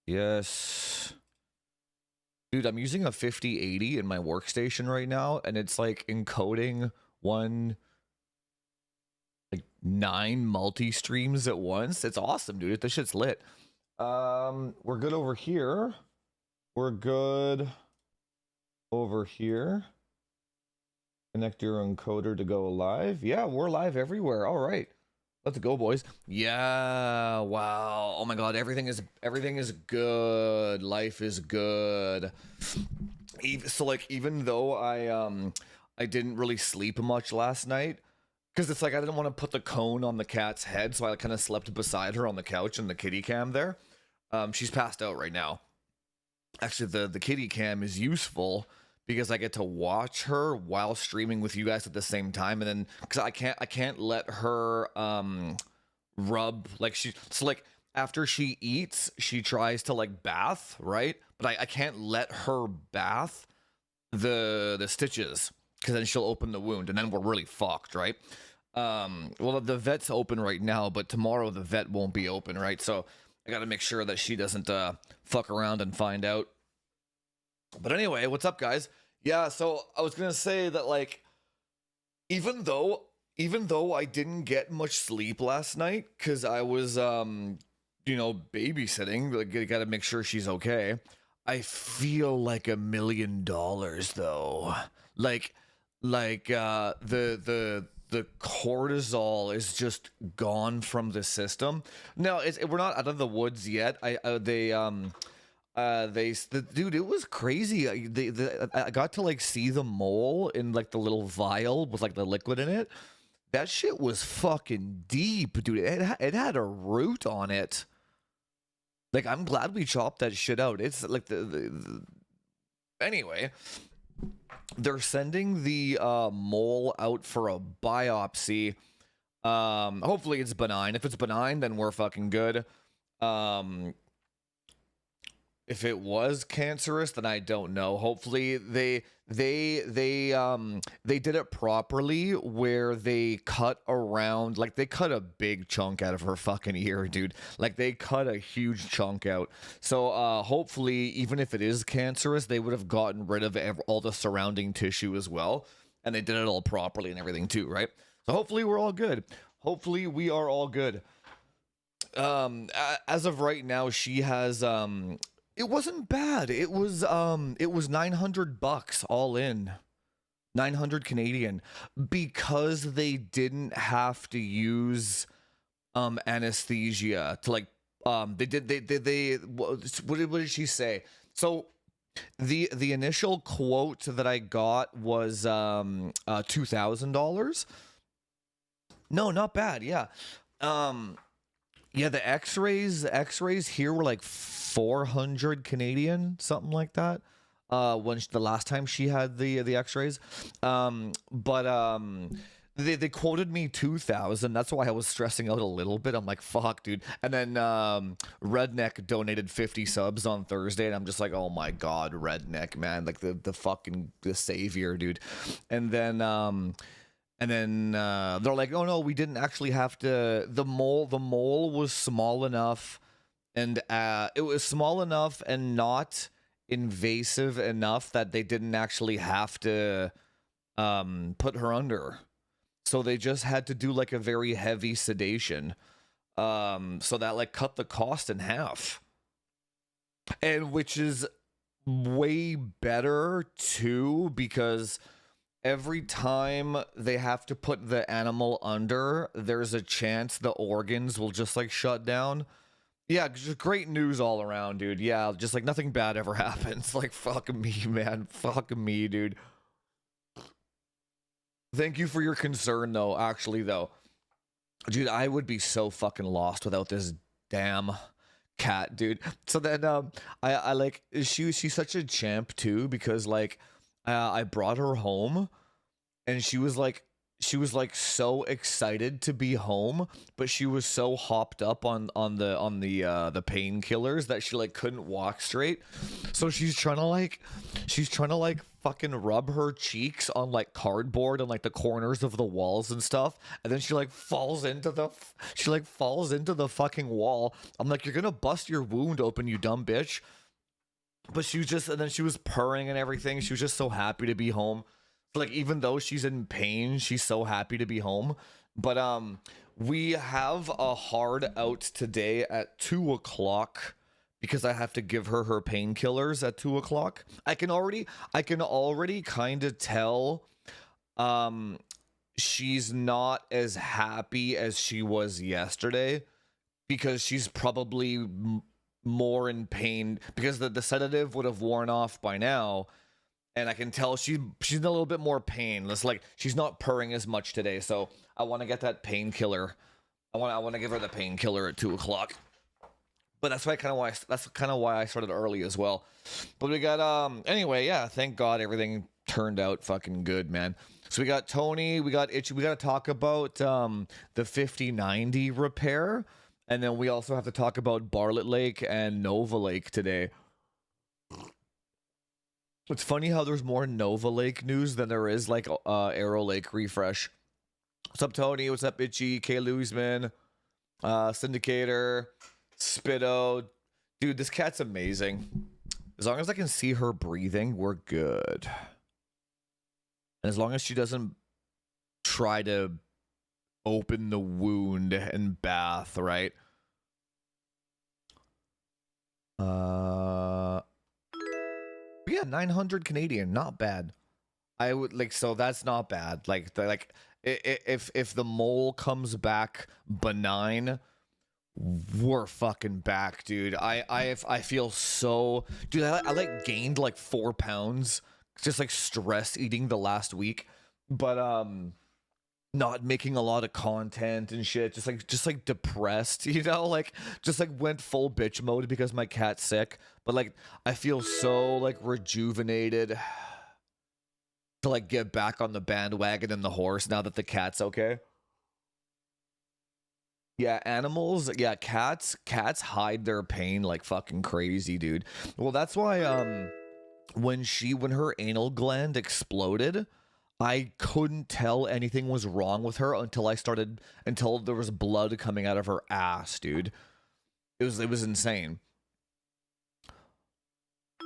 Yes. Dude, I'm using a 5080 in my workstation right now, and it's like encoding like 9 multi-streams at once. It's awesome, dude. This shit's lit. We're good over here. We're good over here. Connect your encoder to go live. Yeah, we're live everywhere. All right. Let's go, boys. Yeah, wow. Oh my god, everything is good. Life is good. So like even though I didn't really sleep much last night, because it's like I didn't want to put the cone on the cat's head, so I kind of slept beside her on the couch in the kitty cam there. She's passed out right now. Actually, the kitty cam is useful because I get to watch her while streaming with you guys at the same time, and then because I can't let her rub like so like after she eats, she tries to like bath, right? But I can't let her bath the stitches because then she'll open the wound and then we're really fucked, right? Well, the vet's open right now, but tomorrow the vet won't be open, right? So I got to make sure that she doesn't fuck around and find out. But anyway, what's up, guys? Yeah, so I was gonna say that like even though I didn't get much sleep last night because I was babysitting, like I gotta make sure she's okay. I feel like $1,000,000 though. The cortisol is just gone from the system. Now we're not out of the woods yet. Dude, it was crazy. I got to like see the mole in like the little vial with like the liquid in it. That shit was fucking deep, dude. It had a root on it. Like, I'm glad we chopped that shit out. It's like anyway, they're sending the mole out for a biopsy. Hopefully it's benign. If it's benign, then we're fucking good. If it was cancerous, then I don't know. Hopefully they did it properly where they cut around, like they cut a big chunk out of her fucking ear, dude. Like they cut a huge chunk out. So hopefully, even if it is cancerous, they would have gotten rid of all the surrounding tissue as well, and they did it all properly and everything too, right? So hopefully we're all good. Hopefully we are all good. As of right now, she has it wasn't bad. It was $900 all in. 900 Canadian, because they didn't have to use anesthesia to like what did she say? So the initial quote that I got was $2,000. No, not bad. Yeah. Yeah, the x-rays here were like 400 Canadian, something like that. The last time she had the x-rays. They quoted me 2,000. That's why I was stressing out a little bit. I'm like, fuck, dude. And then Redneck donated 50 subs on Thursday, and I'm just like, oh my god, Redneck, man, like the fucking the savior, dude. And then they're like, oh no, we didn't actually have to. The mole was small enough, and it was small enough and not invasive enough that they didn't actually have to put her under. So they just had to do like a very heavy sedation. So that like cut the cost in half. And which is way better too, because every time they have to put the animal under, there's a chance the organs will just like shut down. Yeah, just great news all around, dude. Yeah, just like nothing bad ever happens. Like, fuck me, man. Fuck me, dude. Thank you for your concern, though. Actually, though, dude, I would be so fucking lost without this damn cat, dude. So then, I like she's such a champ too, because like I brought her home, and she was like she was like so excited to be home, but she was so hopped up on the painkillers that she like couldn't walk straight. So she's trying to like fucking rub her cheeks on like cardboard and like the corners of the walls and stuff, and then she like falls into the fucking wall. I'm like, you're gonna bust your wound open, you dumb bitch. But she was just, and then she was purring and everything. She was just so happy to be home. Like, even though she's in pain, she's so happy to be home. But we have a hard out today at 2 o'clock because I have to give her her painkillers at 2 o'clock. I can already kind of tell she's not as happy as she was yesterday, because she's probably more in pain because the sedative would have worn off by now. And I can tell she's in a little bit more pain. It's like she's not purring as much today, so I want to get that painkiller. I want to give her the painkiller at 2 o'clock. But that's kind of why I started early as well. But we got anyway, yeah. Thank God everything turned out fucking good, man. So we got Tony, we got Itchy. We got to talk about the 5090 repair, and then we also have to talk about Bartlett Lake and Nova Lake today. It's funny how there's more Nova Lake news than there is like Arrow Lake refresh. What's up, Tony? What's up, Itchy? K. Louisman, Syndicator, Spitto. Dude, this cat's amazing. As long as I can see her breathing, we're good. And as long as she doesn't try to open the wound and bath, right? Yeah, 900 Canadian, not bad. I would like, so that's not bad. Like if the mole comes back benign, we're fucking back, dude. I feel so, dude. I like gained like 4 pounds, just like stress eating the last week, but not making a lot of content and shit, just like depressed, you know, like just like went full bitch mode because my cat's sick. But like I feel so like rejuvenated to like get back on the bandwagon and the horse now that the cat's okay. Yeah, animals, yeah, cats hide their pain like fucking crazy, dude. Well, that's why when her anal gland exploded, I couldn't tell anything was wrong with her until there was blood coming out of her ass, dude. It was insane.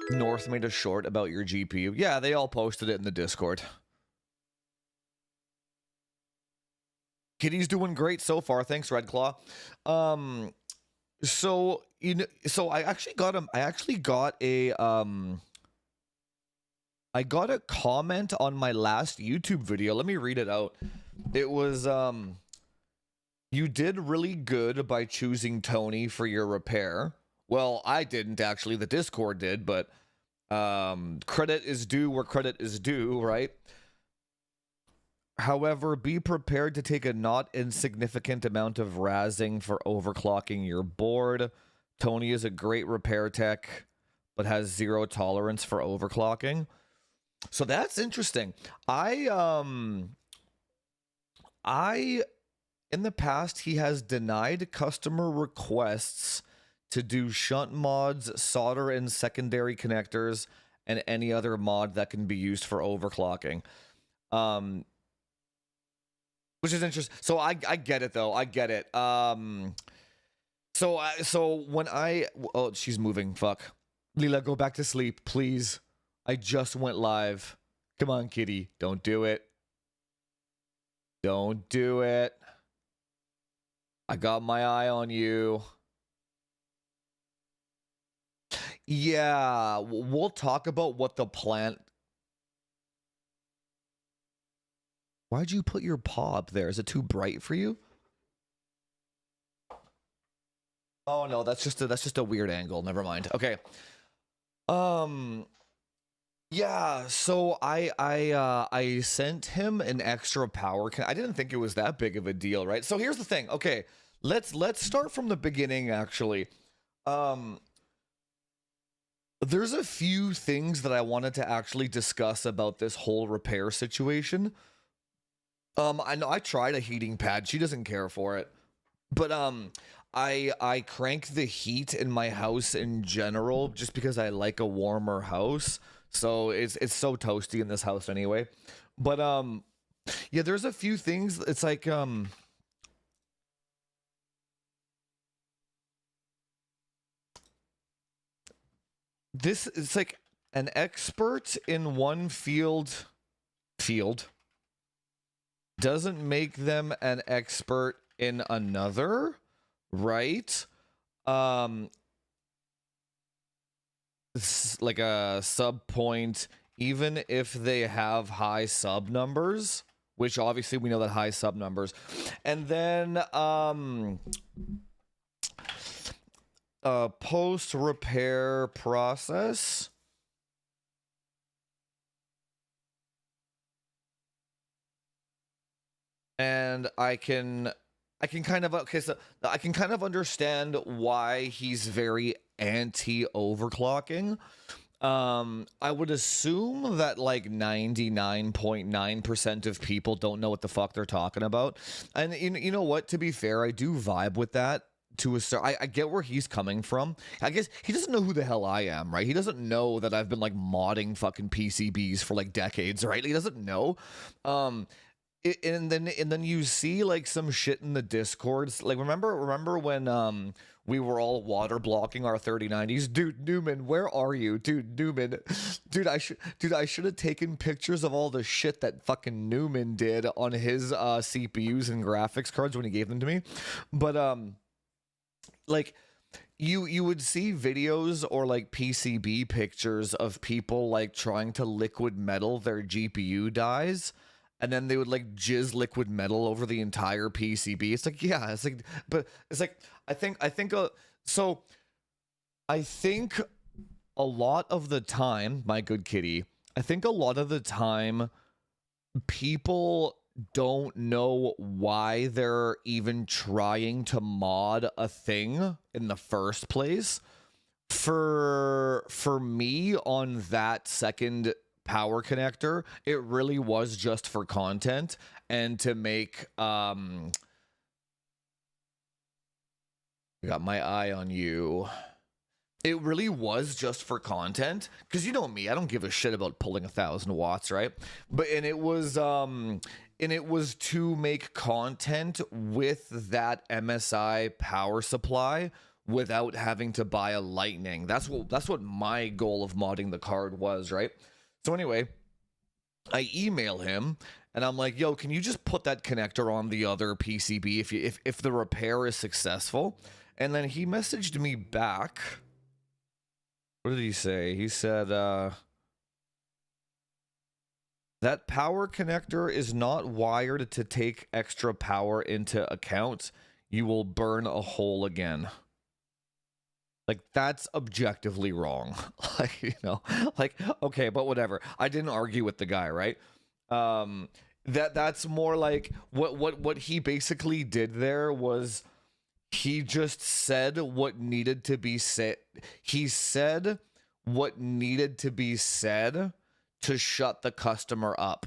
North made a short about your GPU. Yeah, they all posted it in the Discord. Kitty's doing great so far. Thanks, Redclaw. So I actually got a comment on my last YouTube video. Let me read it out. It was, you did really good by choosing Tony for your repair. Well, I didn't actually. The Discord did, but credit is due where credit is due, right? However, be prepared to take a not insignificant amount of razzing for overclocking your board. Tony is a great repair tech, but has zero tolerance for overclocking. So that's interesting. I in the past, he has denied customer requests to do shunt mods, solder in secondary connectors, and any other mod that can be used for overclocking. Which is interesting. So I get it though. I get it. So when oh, she's moving. Fuck. Leela, go back to sleep, please. I just went live. Come on, kitty. Don't do it. Don't do it. I got my eye on you. Yeah, we'll talk about what the plant... Why'd you put your paw up there? Is it too bright for you? Oh no, that's just a weird angle. Never mind. Okay. Yeah, so I sent him an extra power. I didn't think it was that big of a deal, right? So here's the thing. Okay, let's start from the beginning actually. There's a few things that I wanted to actually discuss about this whole repair situation. I know I tried a heating pad. She doesn't care for it. But I crank the heat in my house in general just because I like a warmer house. So it's so toasty in this house anyway. But yeah, there's a few things. It's like this it's like an expert in one field doesn't make them an expert in another, right? Um like a sub point, even if they have high sub numbers, which obviously we know that high sub numbers. And then post repair process. And I can kind of I can kind of understand why he's very anti overclocking. I would assume that like 99.9% of people don't know what the fuck they're talking about. And you know what, to be fair, I do vibe with that to a certain, I get where he's coming from. I guess he doesn't know who the hell I am, right? He doesn't know that I've been like modding fucking PCBs for like decades, right? He doesn't know. And then you see like some shit in the discords, like remember when we were all water blocking our 3090s. Dude, Newman, where are you? Dude, Newman, I should have taken pictures of all the shit that fucking Newman did on his CPUs and graphics cards when he gave them to me. But like you would see videos or like PCB pictures of people like trying to liquid metal their GPU dies, and then they would like jizz liquid metal over the entire PCB. It's like, yeah, it's like, but it's like, I think so I think a lot of the time, my good kitty, I think a lot of the time people don't know why they're even trying to mod a thing in the first place. For me, on that second power connector, it really was just for content and to make we got my eye on you. It really was just for content, because you know me, I don't give a shit about pulling 1,000 watts, right? But and it was to make content with that MSI power supply without having to buy a lightning. That's what my goal of modding the card was, right? So anyway, I email him and I'm like, yo, can you just put that connector on the other PCB if the repair is successful? And then he messaged me back. What did he say? He said, that power connector is not wired to take extra power into account. You will burn a hole again. Like, that's objectively wrong. Like, you know, like, okay, but whatever. I didn't argue with the guy, right? That's more like what he basically did there was he just said what needed to be said. He said what needed to be said to shut the customer up.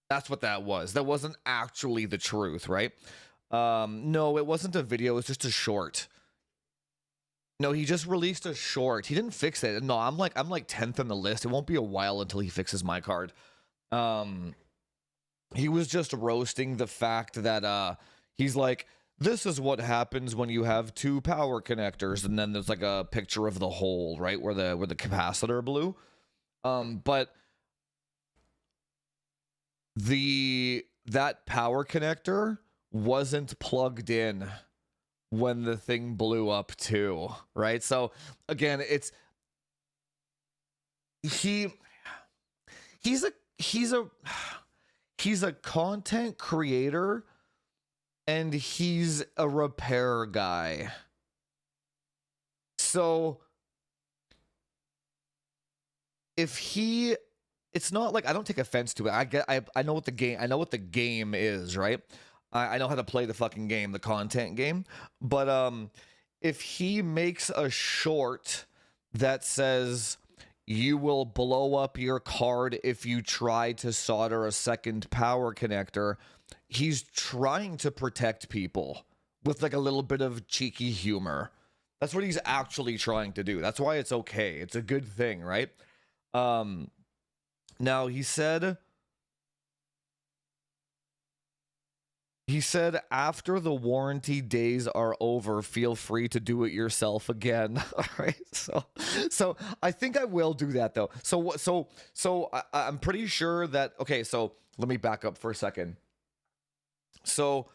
That's what that was. That wasn't actually the truth, right? No, it wasn't a video. It was just a short. No, he just released a short. He didn't fix it. No, I'm like 10th on the list. It won't be a while until he fixes my card. He was just roasting the fact that he's like, this is what happens when you have two power connectors, and then there's like a picture of the hole, right, where the capacitor blew. But that power connector wasn't plugged in when the thing blew up too, right? So again, it's he's a content creator and he's a repair guy. So it's not like I don't take offense to it. I know what the game is, right? I know how to play the fucking game, the content game. But if he makes a short that says you will blow up your card if you try to solder a second power connector. He's trying to protect people with like a little bit of cheeky humor. That's what he's actually trying to do. That's why it's okay. It's a good thing, right? Now he said after the warranty days are over, feel free to do it yourself again. All right. So I think I will do that though. I'm pretty sure that, okay, so let me back up for a second. So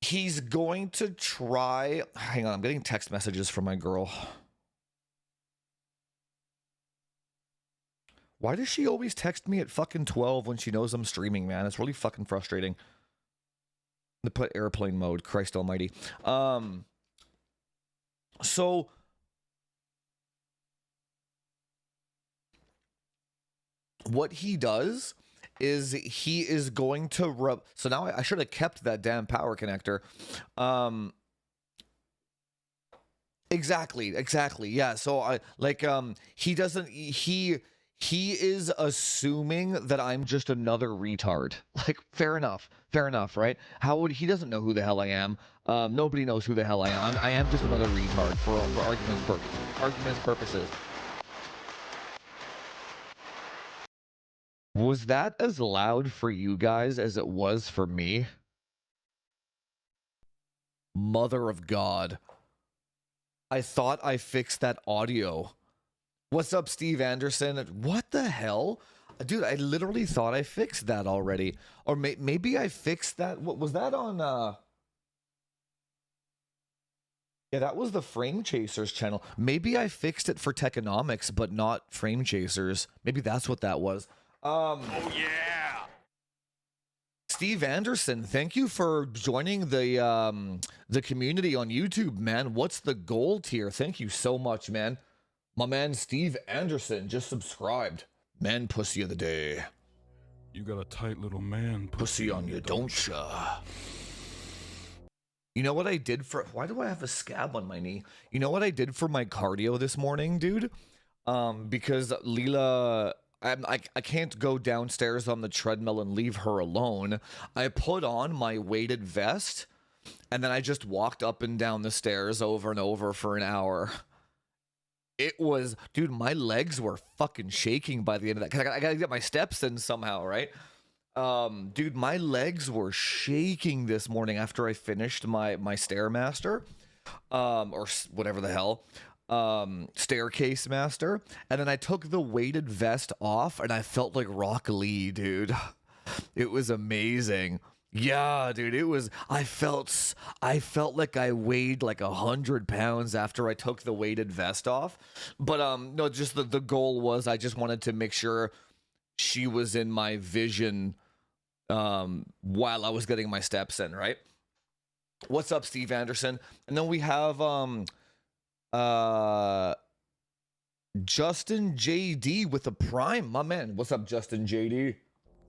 he's going to try, hang on, I'm getting text messages from my girl. Why does she always text me at fucking 12 when she knows I'm streaming, man? It's really fucking frustrating. To put airplane mode, Christ almighty. So what he does is he is going to rub. So now I should have kept that damn power connector. Exactly. Yeah. So I like he doesn't he is assuming that I'm just another retard. Like, fair enough, right? How would he doesn't know who the hell I am? Nobody knows who the hell I am. I am just another retard for argument's purposes. Was that as loud for you guys as it was for me? Mother of God. I thought I fixed that audio. What's up, Steve Anderson? What the hell? Dude, I literally thought I fixed that already. Or maybe I fixed that. What was that on? Yeah, that was the Frame Chasers channel. Maybe I fixed it for Techonomics, but not Frame Chasers. Maybe that's what that was. Oh, yeah. Steve Anderson, thank you for joining the community on YouTube, man. What's the goal tier? Thank you so much, man. My man Steve Anderson just subscribed. Man pussy of the day. You got a tight little man pussy on you, don't ya? You know what I did for... Why do I have a scab on my knee? You know what I did for my cardio this morning, dude? Because Leela... I can't go downstairs on the treadmill and leave her alone. I put on my weighted vest, and then I just walked up and down the stairs over and over for an hour. It was, dude, my legs were fucking shaking by the end of that. Cause I gotta get my steps in somehow, right? Dude, my legs were shaking this morning after I finished my Stairmaster, or whatever the hell, Staircase Master. And then I took the weighted vest off and I felt like Rock Lee, dude. It was amazing. Yeah, dude, it was, I felt like I weighed like 100 pounds after I took the weighted vest off. But, no, just the goal was I just wanted to make sure she was in my vision, while I was getting my steps in, right? What's up, Steve Anderson? And then we have, Justin JD with a Prime, my man. What's up, Justin JD?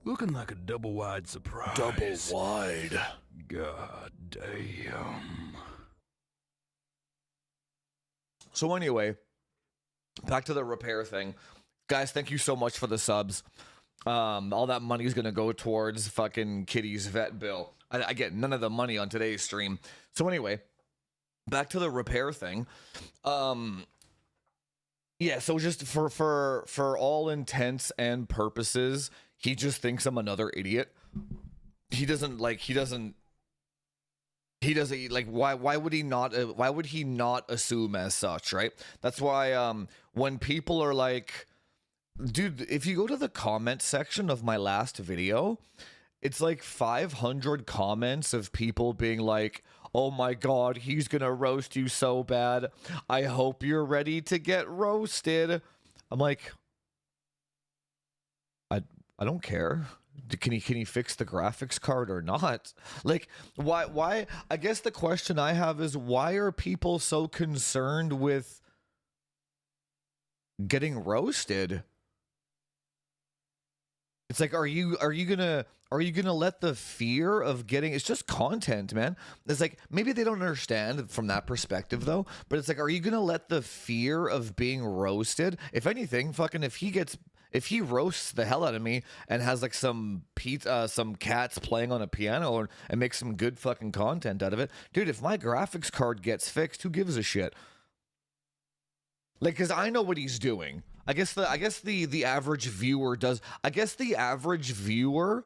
Looking like a double-wide surprise. Double wide. God damn. So anyway, back to the repair thing. Guys, thank you so much for the subs. All that money is going to go towards fucking Kitty's vet bill. I get none of the money on today's stream. So anyway, back to the repair thing. Yeah, so just for all intents and purposes, he just thinks I'm another idiot. He doesn't like why would he not assume as such, right? That's why when people are like, dude, if you go to the comment section of my last video, it's like 500 comments of people being like, oh my God, he's gonna roast you so bad. I hope you're ready to get roasted. I'm like, I don't care. Can he fix the graphics card or not? Like, why? I guess the question I have is, why are people so concerned with getting roasted? It's like, are you gonna let the fear of getting, it's just content, man. It's like, maybe they don't understand from that perspective though, but it's like, are you gonna let the fear of being roasted, if anything, fucking, if he roasts the hell out of me and has like some cats playing on a piano and makes some good fucking content out of it, dude, if my graphics card gets fixed, who gives a shit? Like, cause I know what he's doing. I guess the average viewer does. I guess the average viewer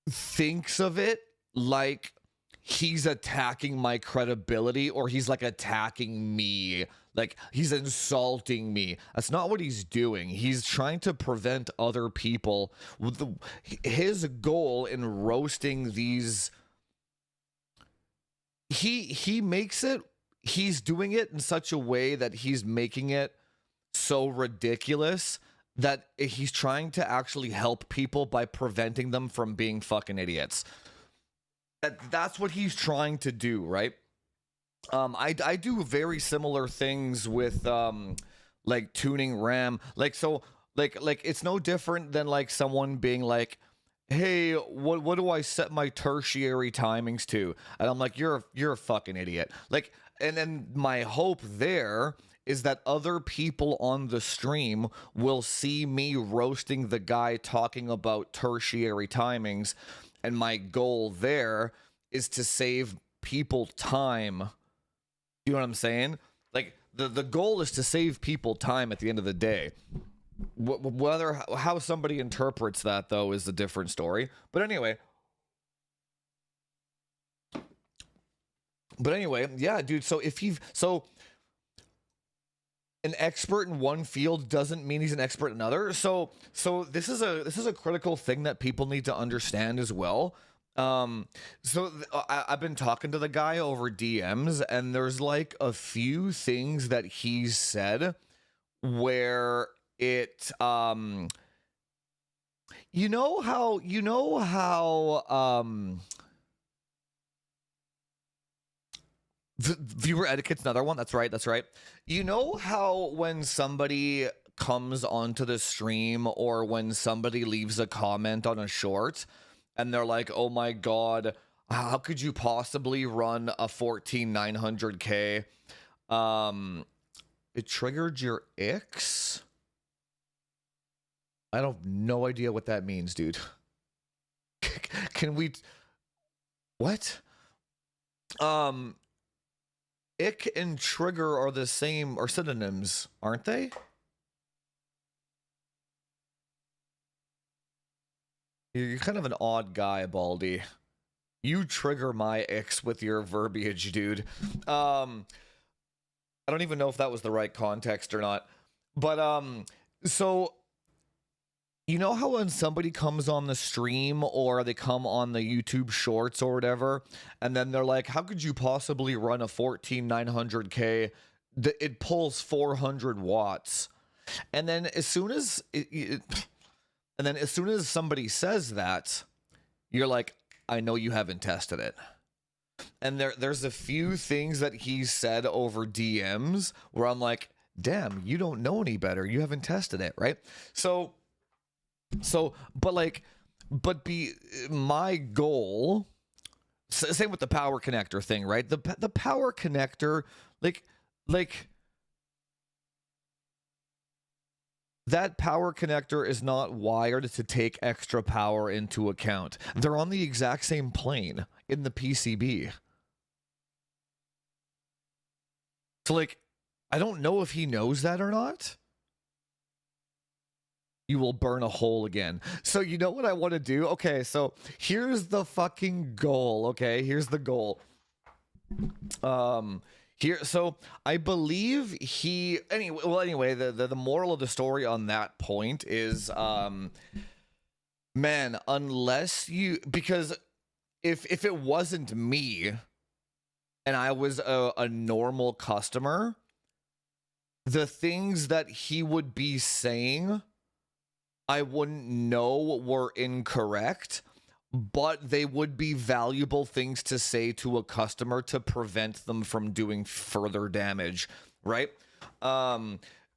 thinks of it like he's attacking my credibility, or he's like attacking me, like he's insulting me. That's not what he's doing. He's trying to prevent other people with his goal in roasting these. He makes it. He's doing it in such a way that he's making it so ridiculous that he's trying to actually help people by preventing them from being fucking idiots. That's what he's trying to do, right? I do very similar things with like tuning RAM. Like, so like it's no different than like someone being like, hey, what do I set my tertiary timings to? And I'm like, you're a fucking idiot. Like, and then my hope there is that other people on the stream will see me roasting the guy talking about tertiary timings, and my goal there is to save people time. You know what I'm saying? Like, the goal is to save people time at the end of the day. Whether how somebody interprets that though is a different story. But anyway, yeah, dude. So if an expert in one field doesn't mean he's an expert in another. So this is a critical thing that people need to understand as well. I've been talking to the guy over DMs, and there's like a few things that he's said where it you know how viewer etiquette's another one. That's right. You know how when somebody comes onto the stream, or when somebody leaves a comment on a short and they're like, oh my god, how could you possibly run a 14900K? It triggered your ix? I don't no idea what that means, dude. Can we what? Ick and trigger are the same, or synonyms, aren't they? You're kind of an odd guy, Baldy. You trigger my icks with your verbiage, dude. I don't even know if that was the right context or not. But so you know how when somebody comes on the stream, or they come on the YouTube shorts or whatever, and then they're like, how could you possibly run a 14900K? It pulls 400 watts. And then as soon as somebody says that, you're like, I know you haven't tested it. And there's a few things that he said over DMs where I'm like, damn, you don't know any better. You haven't tested it, right? But my goal, same with the power connector thing, right? The power connector, like that power connector is not wired to take extra power into account. They're on the exact same plane in the PCB. So like, I don't know if he knows that or not. You will burn a hole again. So you know what I want to do? Okay, so here's the fucking goal. Okay, here's the goal. So I believe anyway, the moral of the story on that point is, man, because if it wasn't me and I was a normal customer, the things that he would be saying, I wouldn't know were incorrect, but they would be valuable things to say to a customer to prevent them from doing further damage, right?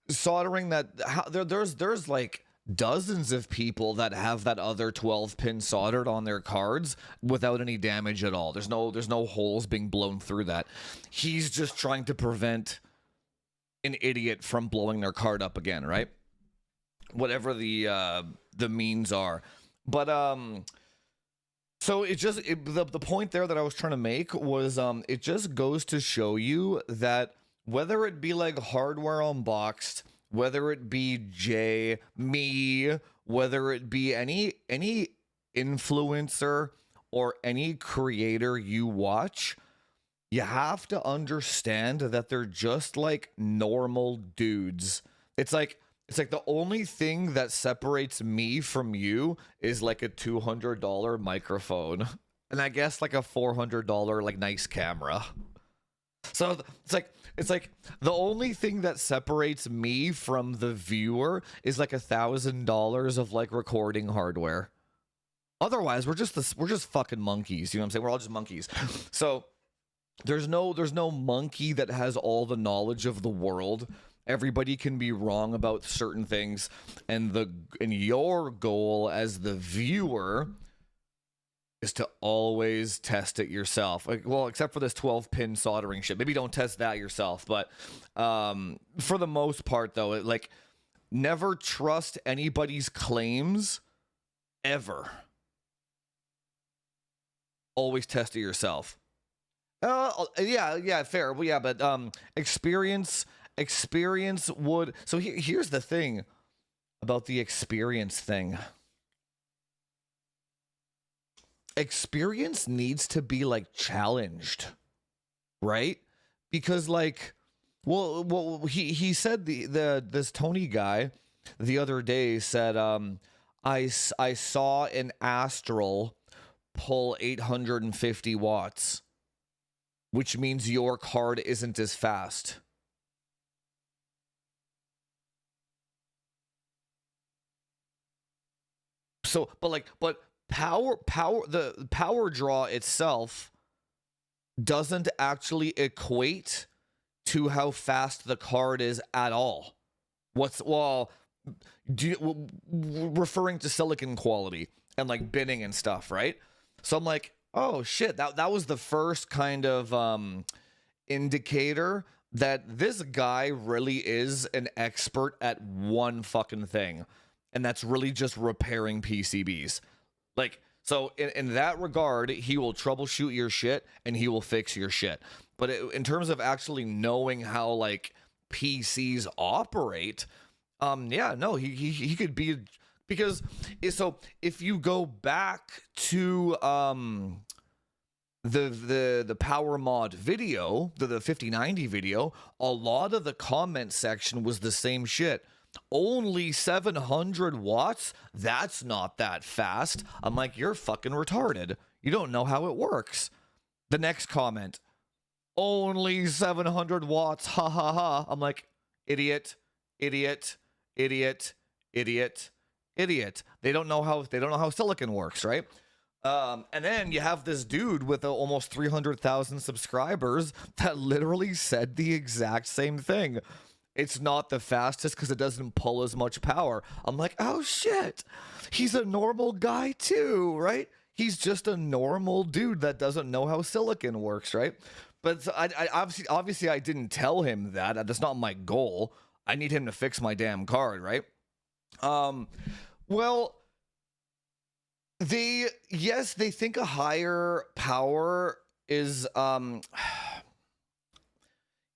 Soldering that, there's like dozens of people that have that other 12 pin soldered on their cards without any damage at all. There's no holes being blown through that. He's just trying to prevent an idiot from blowing their card up again, right? Whatever the means are. But so the point there that I was trying to make was it just goes to show you that whether it be like Hardware Unboxed, whether it be Jay, me, whether it be any influencer or any creator you watch, you have to understand that they're just like normal dudes. It's like the only thing that separates me from you is like a $200 microphone and I guess like a $400 like nice camera. So it's like the only thing that separates me from the viewer is like $1,000 of like recording hardware. Otherwise, we're just fucking monkeys. You know what I'm saying? We're all just monkeys. So there's no monkey that has all the knowledge of the world. Everybody can be wrong about certain things, and your goal as the viewer is to always test it yourself. Like, well, except for this 12-pin soldering shit. Maybe don't test that yourself, but for the most part, though, like never trust anybody's claims ever. Always test it yourself. Yeah, fair. Well, yeah, but experience would. So here's the thing about the experience thing. Experience needs to be like challenged, right? Because like, well, he said this Tony guy the other day said, I saw an Astral pull 850 watts, which means your card isn't as fast. So, but the power draw itself doesn't actually equate to how fast the card is at all. Referring to silicon quality and like binning and stuff, right? So I'm like, oh shit, that was the first kind of indicator that this guy really is an expert at one fucking thing, and that's really just repairing PCBs. Like, so in that regard, he will troubleshoot your shit and he will fix your shit. But in terms of actually knowing how like PCs operate, he could be, because so if you go back to the power mod video, the 5090 video, a lot of the comment section was the same shit. Only 700 watts? That's not that fast. I'm like, you're fucking retarded. You don't know how it works. The next comment, only 700 watts. Ha ha ha. I'm like, idiot, idiot, idiot, idiot, idiot. They don't know how silicon works, right? And then you have this dude with almost 300,000 subscribers that literally said the exact same thing. It's not the fastest because it doesn't pull as much power. I'm like, oh shit, he's a normal guy too, right? He's just a normal dude that doesn't know how silicon works, right? But I obviously I didn't tell him that. That's not my goal. I need him to fix my damn card, right? Well, they think a higher power is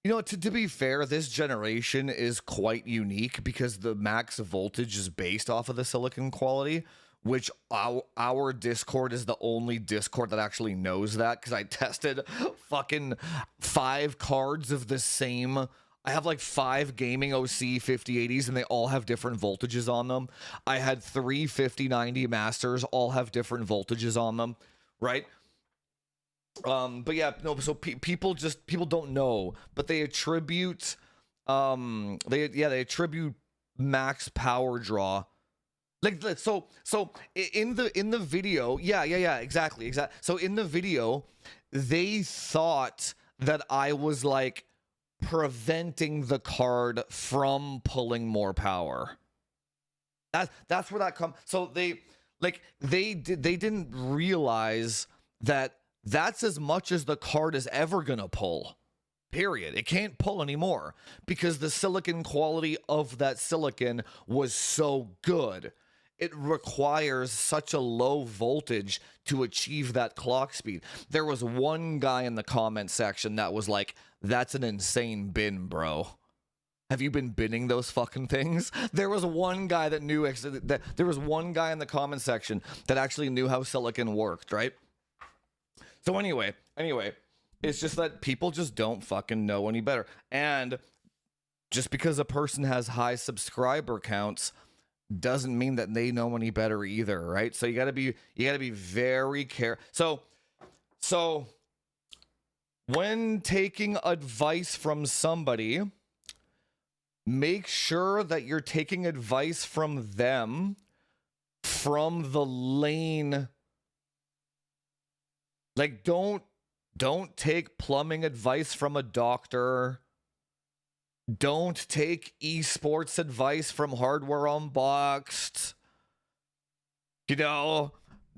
you know, to be fair, this generation is quite unique because the max voltage is based off of the silicon quality, which our Discord is the only Discord that actually knows that, because I tested fucking 5 cards of the same. I have like 5 gaming OC 5080s and they all have different voltages on them. I had 3 5090 Masters, all have different voltages on them, right? But yeah, no, so people don't know, but they attribute they attribute max power draw. Like, so in the video, exactly. So in the video, they thought that I was like preventing the card from pulling more power. That's where that comes. So they didn't realize that that's as much as the card is ever gonna pull. Period. It can't pull anymore because the silicon quality of that silicon was so good. It requires such a low voltage to achieve that clock speed. There was one guy in the comment section that was like, that's an insane bin, bro. Have you been binning those fucking things? There was one guy that knew that there was one guy in the comment section that actually knew how silicon worked, right? So anyway, it's just that people just don't fucking know any better. And just because a person has high subscriber counts doesn't mean that they know any better either, right? So you gotta be very careful. So when taking advice from somebody, make sure that you're taking advice from them from the lane. Like, don't take plumbing advice from a doctor. Don't take esports advice from Hardware Unboxed. You know,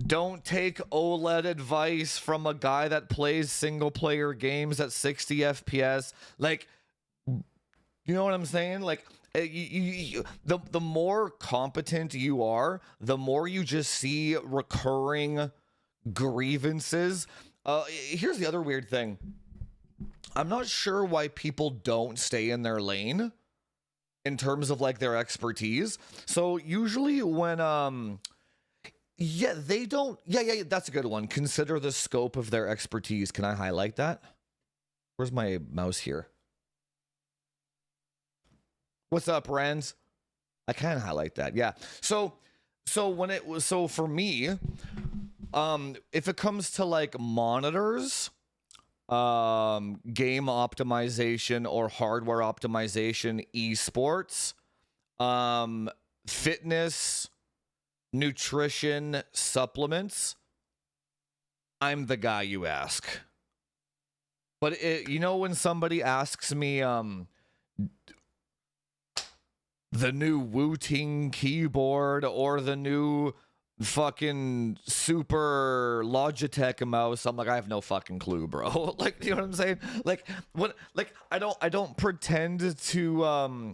don't take OLED advice from a guy that plays single player games at 60 FPS. Like, you know what I'm saying? Like, the more competent you are, the more you just see recurring grievances. Here's the other weird thing. I'm not sure why people don't stay in their lane in terms of like their expertise. So usually when they don't, that's a good one. Consider the scope of their expertise. Can I highlight that? Where's my mouse here? What's up, Rans? I can highlight that. Yeah. So when it was, so for me, if it comes to like monitors, game optimization or hardware optimization, esports, fitness, nutrition, supplements, I'm the guy you ask. But when somebody asks me, the new Wu-Ting keyboard or the new fucking super Logitech mouse, I'm like, I have no fucking clue, bro. Like, you know what I'm saying? Like, what? Like, I don't pretend to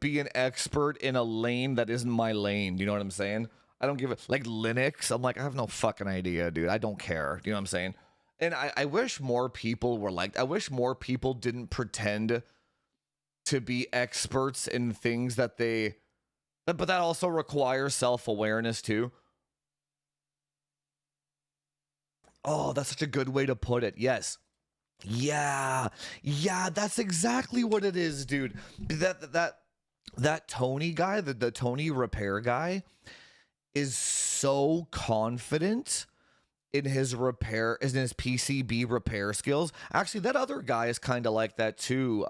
be an expert in a lane that isn't my lane. You know what I'm saying? I don't give it, like Linux. I'm like, I have no fucking idea, dude. I don't care. You know what I'm saying? And I wish more people were like, I wish more people didn't pretend to be experts in things that they, but that also requires self-awareness too. Oh, that's such a good way to put it. Yes. Yeah, that's exactly what it is, dude. That Tony guy, the Tony Repair guy, is so confident in his PCB repair skills. Actually, that other guy is kind of like that too.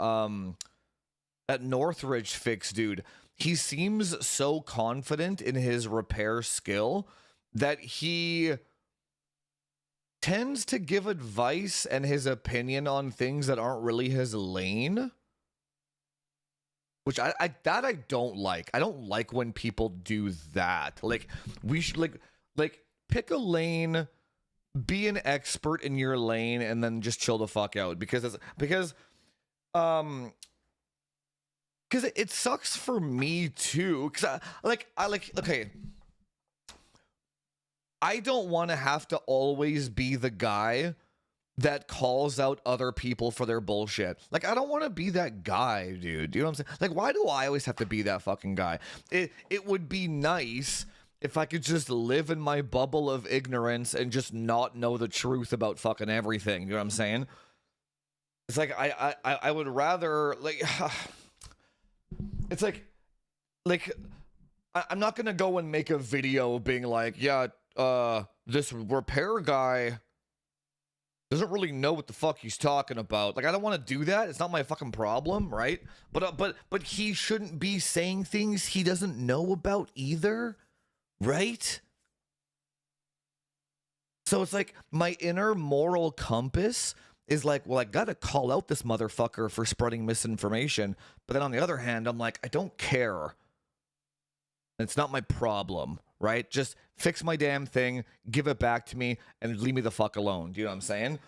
That Northridge Fix dude, he seems so confident in his repair skill that he tends to give advice and his opinion on things that aren't really his lane, which I don't like. I don't like when people do that. Like, we should like pick a lane, be an expert in your lane, and then just chill the fuck out, because it sucks for me too, because I don't want to have to always be the guy that calls out other people for their bullshit. Like, I don't want to be that guy, dude. You know what I'm saying? Like, why do I always have to be that fucking guy? It would be nice if I could just live in my bubble of ignorance and just not know the truth about fucking everything. You know what I'm saying? It's like, I would rather, like, it's like I'm not gonna go and make a video being like, yeah, this repair guy doesn't really know what the fuck he's talking about. Like, I don't want to do that. It's not my fucking problem, right? But he shouldn't be saying things he doesn't know about either, right? So it's like my inner moral compass is like, well, I gotta call out this motherfucker for spreading misinformation. But then on the other hand, I'm like, I don't care. It's not my problem, right? Just fix my damn thing, give it back to me, and leave me the fuck alone. Do you know what I'm saying?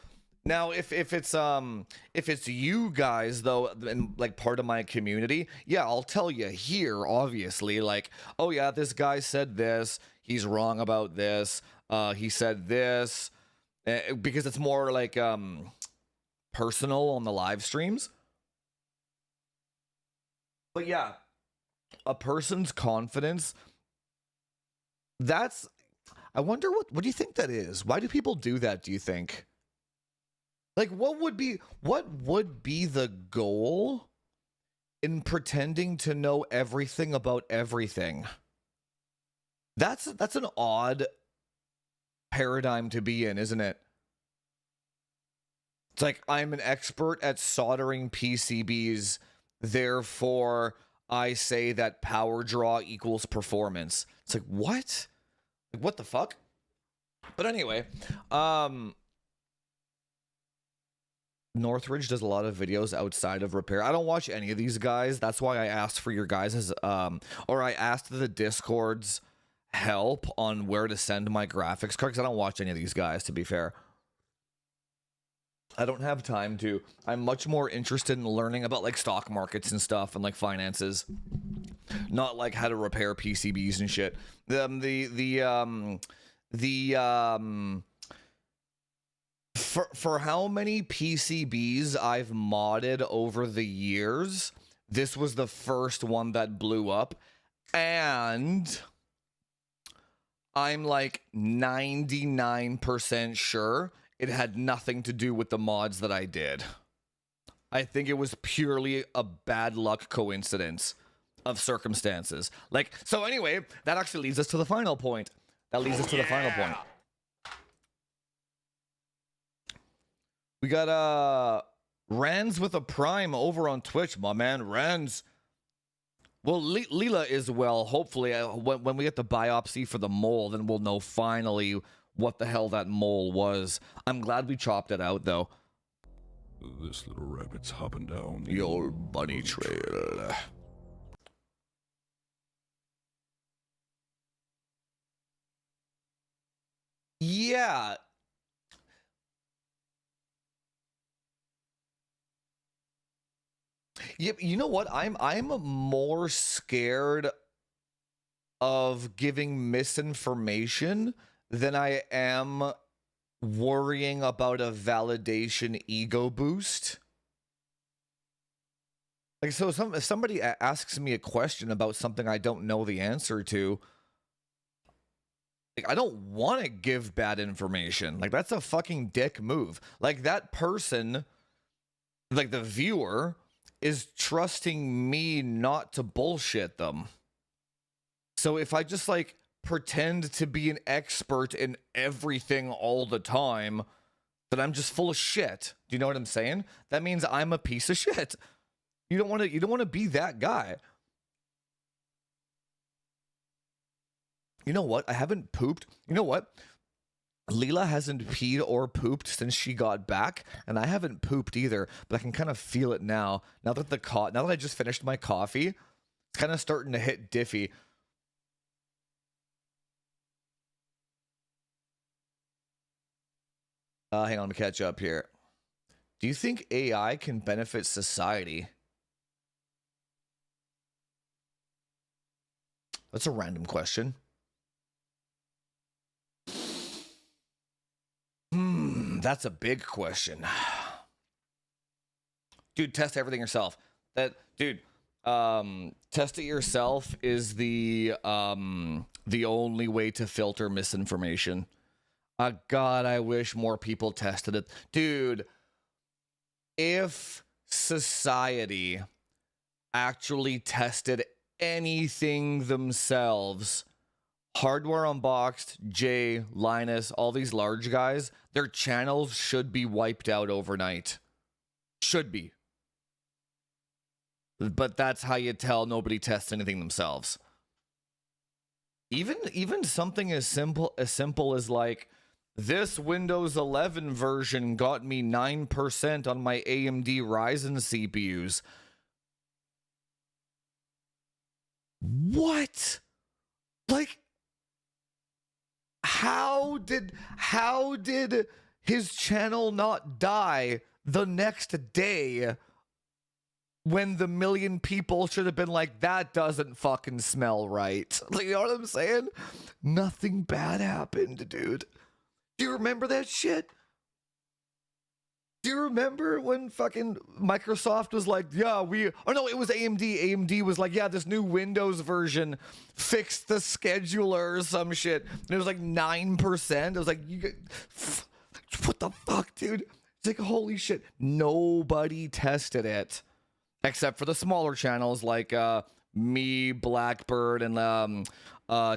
Now, if it's you guys though, and like part of my community, yeah, I'll tell you here, obviously, like, oh yeah, this guy said this, he's wrong about this, he said this, because it's more like personal on the live streams. But yeah, a person's confidence, that's, I wonder what do you think that is? Why do people do that, do you think? Like, what would be the goal in pretending to know everything about everything? That's an odd paradigm to be in, isn't it? It's like, I'm an expert at soldering PCBs, therefore I say that power draw equals performance. It's like, what? Like, what the fuck? But anyway, Northridge does a lot of videos outside of repair. I don't watch any of these guys. That's why I asked for your guys' or I asked the Discord's help on where to send my graphics card, because I don't watch any of these guys, to be fair. I don't have time to. I'm much more interested in learning about like stock markets and stuff and like finances, not like how to repair PCBs and shit. For how many PCBs I've modded over the years, this was the first one that blew up, and I'm like 99% sure it had nothing to do with the mods that I did. I think it was purely a bad luck coincidence of circumstances. Like, so anyway, that actually leads us to the final point. That leads us to the final point. We got Rans with a prime over on Twitch, my man. Rans. Well, Leela is well. Hopefully, when we get the biopsy for the mole, then we'll know finally what the hell that mole was. I'm glad we chopped it out, though. This little rabbit's hopping down your bunny trail. Yeah. Yep, you know what? I'm more scared of giving misinformation than I am worrying about a validation ego boost. Like, so if somebody asks me a question about something I don't know the answer to, like, I don't want to give bad information. Like, that's a fucking dick move. Like, that person, like the viewer, is trusting me not to bullshit them. So if I just like pretend to be an expert in everything all the time, then I'm just full of shit. Do you know what I'm saying? That means I'm a piece of shit. You don't want to be that guy. You know what? I haven't pooped. You know what? Leela hasn't peed or pooped since she got back, and I haven't pooped either, but I can kind of feel it now. Now that I just finished my coffee, it's kind of starting to hit diffy. Hang on, let me catch up here. Do you think AI can benefit society? That's a random question. That's a big question. Dude, test everything yourself. Test it yourself is the only way to filter misinformation. God, I wish more people tested it. Dude, if society actually tested anything themselves, Hardware Unboxed, Jay, Linus, all these large guys, their channels should be wiped out overnight. Should be. But that's how you tell nobody tests anything themselves. Even something as simple as like, this Windows 11 version got me 9% on my AMD Ryzen CPUs. What? Like, how did his channel not die the next day when the million people should have been like, that doesn't fucking smell right? Like, you know what I'm saying? Nothing bad happened, dude. Do you remember that shit? Do you remember when fucking Microsoft was like, yeah, oh no, it was AMD. AMD was like, yeah, this new Windows version fixed the scheduler or some shit. And it was like 9%. It was like, what the fuck, dude? It's like, holy shit. Nobody tested it except for the smaller channels like me, Blackbird, and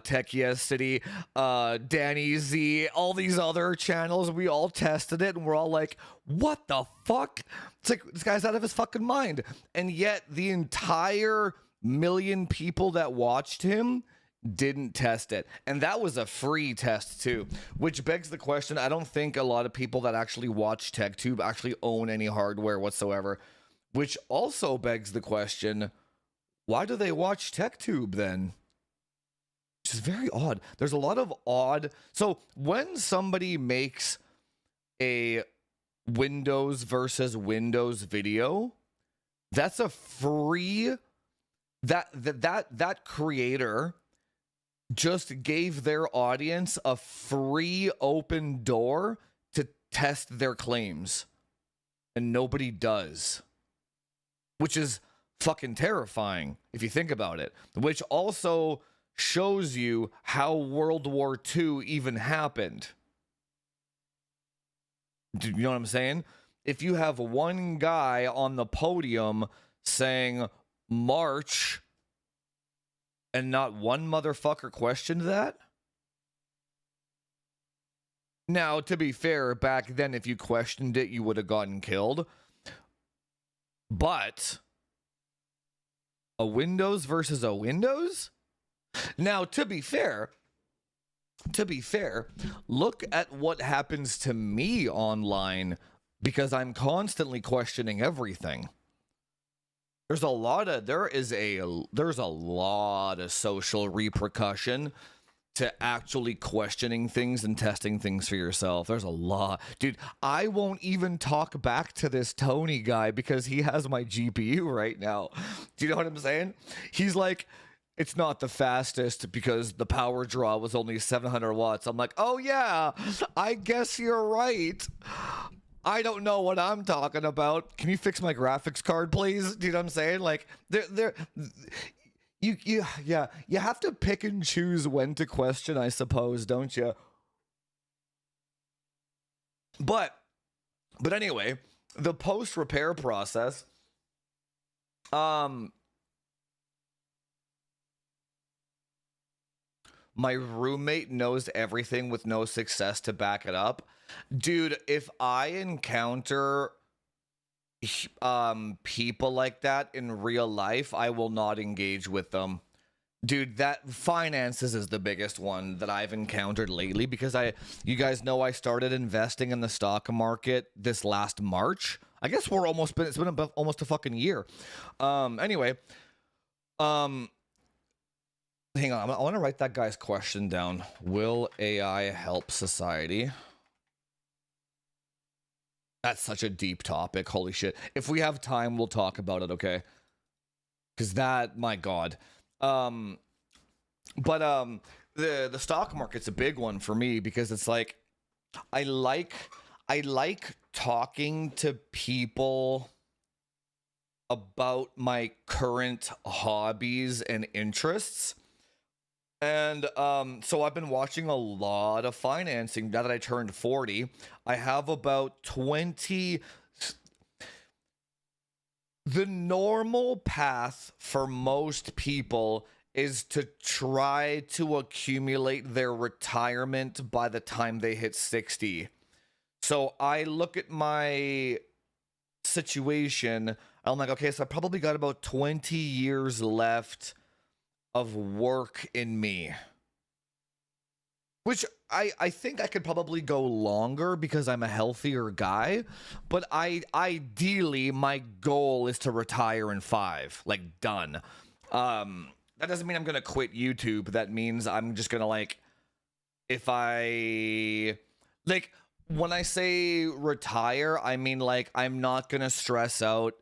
Tech Yes City, Danny Z, all these other channels. We all tested it and we're all like, what the fuck? It's like, this guy's out of his fucking mind. And yet the entire million people that watched him didn't test it. And that was a free test too, which begs the question. I don't think a lot of people that actually watch TechTube actually own any hardware whatsoever, which also begs the question, why do they watch TechTube then? Which is very odd. There's a lot of odd. So when somebody makes a Windows versus Windows video, that's a free, that creator just gave their audience a free open door to test their claims, and nobody does, which is fucking terrifying if you think about it, which also shows you how World War II even happened. Do you know what I'm saying? If you have one guy on the podium saying march and not one motherfucker questioned that. Now, to be fair, back then, if you questioned it, you would have gotten killed. But a Windows versus a Windows? Now, to be fair, look at what happens to me online, because I'm constantly questioning everything. There's a lot of social repercussion to actually questioning things and testing things for yourself. There's a lot. Dude, I won't even talk back to this Tony guy because he has my GPU right now. Do you know what I'm saying? He's like, it's not the fastest because the power draw was only 700 watts. I'm like, oh yeah, I guess you're right. I don't know what I'm talking about. Can you fix my graphics card, please? Do you know what I'm saying? Like, you have to pick and choose when to question, I suppose, don't you? But anyway, the post repair process, my roommate knows everything with no success to back it up. Dude, if I encounter people like that in real life, I will not engage with them. Dude, that finances is the biggest one that I've encountered lately, because you guys know I started investing in the stock market this last March. I guess it's been about almost a fucking year. Anyway, hang on, I want to write that guy's question down. Will AI help society? That's such a deep topic. Holy shit. If we have time, we'll talk about it, okay? Because that, my God. The stock market's a big one for me, because it's like, I like talking to people about my current hobbies and interests. And so I've been watching a lot of financing now that I turned 40. I have about 20. The normal path for most people is to try to accumulate their retirement by the time they hit 60. So I look at my situation, I'm like, okay, so I probably got about 20 years left of work in me, which I think I could probably go longer because I'm a healthier guy, but ideally my goal is to retire in 5, like done. that doesn't mean I'm gonna quit YouTube. That means I'm just gonna like, if I like when I say retire, I mean like I'm not gonna stress out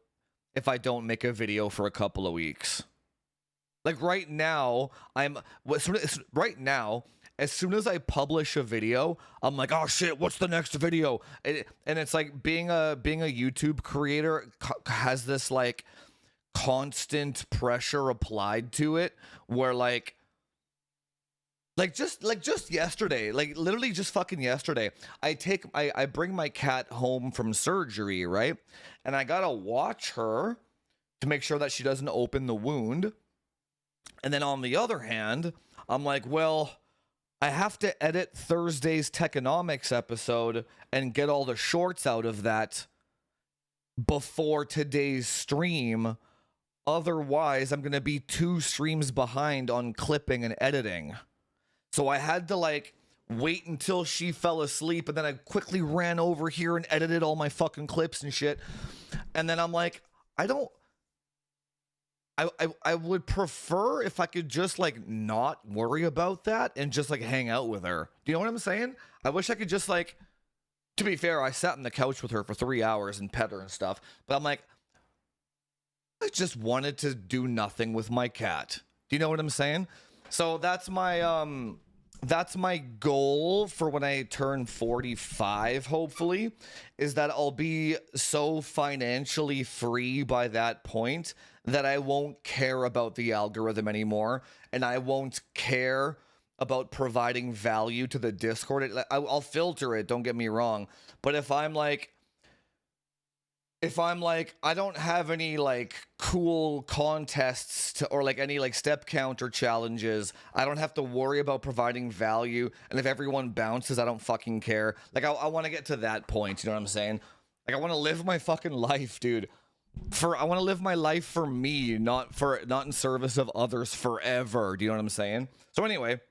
if I don't make a video for a couple of weeks. Like right now, right now, as soon as I publish a video, I'm like, oh shit, what's the next video? And it's like being a YouTube creator has this like constant pressure applied to it, where like just yesterday, like literally just fucking yesterday, I bring my cat home from surgery, right? And I gotta watch her to make sure that she doesn't open the wound. And then on the other hand, I'm like, well, I have to edit Thursday's Techonomics episode and get all the shorts out of that before today's stream. Otherwise, I'm going to be 2 streams behind on clipping and editing. So I had to like wait until she fell asleep, and then I quickly ran over here and edited all my fucking clips and shit. And then I'm like, I would prefer if I could just like not worry about that and just like hang out with her. Do you know what I'm saying? I wish I could just like, to be fair, I sat on the couch with her for 3 hours and pet her and stuff, but I'm like, I just wanted to do nothing with my cat. Do you know what I'm saying? So that's my goal for when I turn 45, hopefully, is that I'll be so financially free by that point that I won't care about the algorithm anymore, and I won't care about providing value to the Discord. I'll filter it, don't get me wrong, but if I'm like, I don't have any like cool contests or like any like step counter challenges, I don't have to worry about providing value. And if everyone bounces, I don't fucking care. Like I want to get to that point. You know what I'm saying? Like I want to live my fucking life, dude. I want to live my life for me, not in service of others forever. Do you know what I'm saying? So anyway,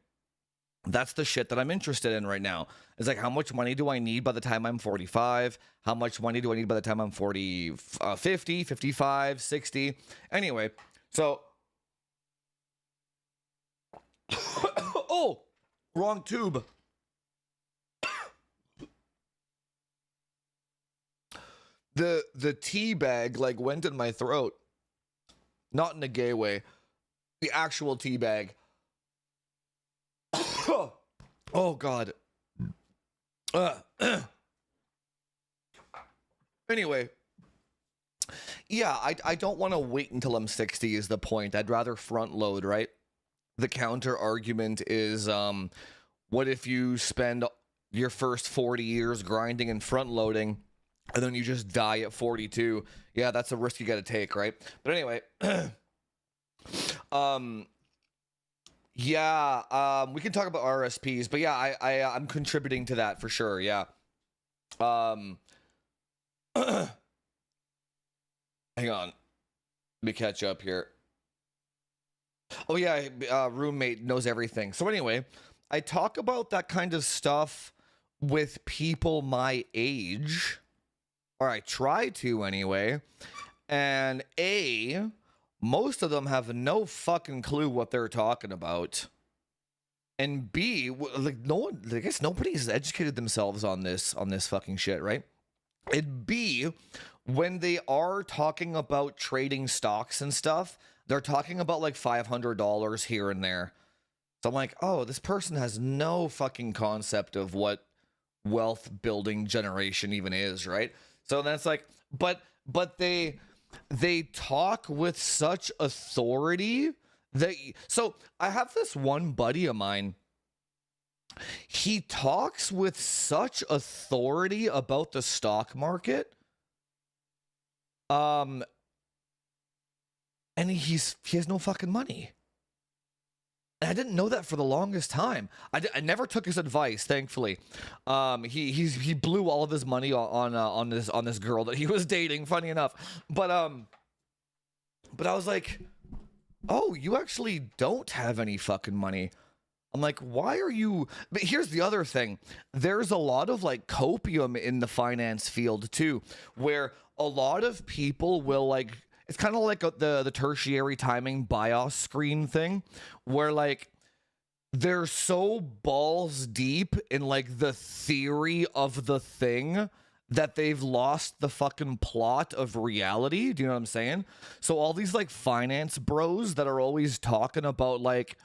that's the shit that I'm interested in right now. It's like, how much money do I need by the time I'm 45? How much money do I need by the time I'm 40, 50, 55, 60? Anyway, so... oh! Wrong tube. The tea bag, like, went in my throat. Not in a gay way. The actual tea bag. Oh, God. Anyway, yeah, I don't want to wait until I'm 60 is the point. I'd rather front load, right? The counter argument is, what if you spend your first 40 years grinding and front loading, and then you just die at 42? Yeah, that's a risk you got to take, right? But anyway, yeah, we can talk about RSPs, but yeah, I'm contributing to that for sure. Yeah. Hang on. Let me catch up here. Oh yeah, roommate knows everything. So anyway, I talk about that kind of stuff with people my age, or I try to anyway, and most of them have no fucking clue what they're talking about. And B, like no one, I guess nobody's educated themselves on this fucking shit, right? And B, when they are talking about trading stocks and stuff, they're talking about like $500 here and there. So I'm like, oh, this person has no fucking concept of what wealth building generation even is, right? So that's like, but they talk with such authority that, so I have this one buddy of mine. He talks with such authority about the stock market. And he has no fucking money. And I didn't know that for the longest time. I never took his advice, thankfully. He blew all of his money on this girl that he was dating, funny enough. But I was like, oh, you actually don't have any fucking money. I'm like, why are you? But here's the other thing. There's a lot of like copium in the finance field too, where a lot of people will like, it's kind of like the tertiary timing BIOS screen thing, where like they're so balls deep in like the theory of the thing that they've lost the fucking plot of reality. Do you know what I'm saying? So all these like finance bros that are always talking about like,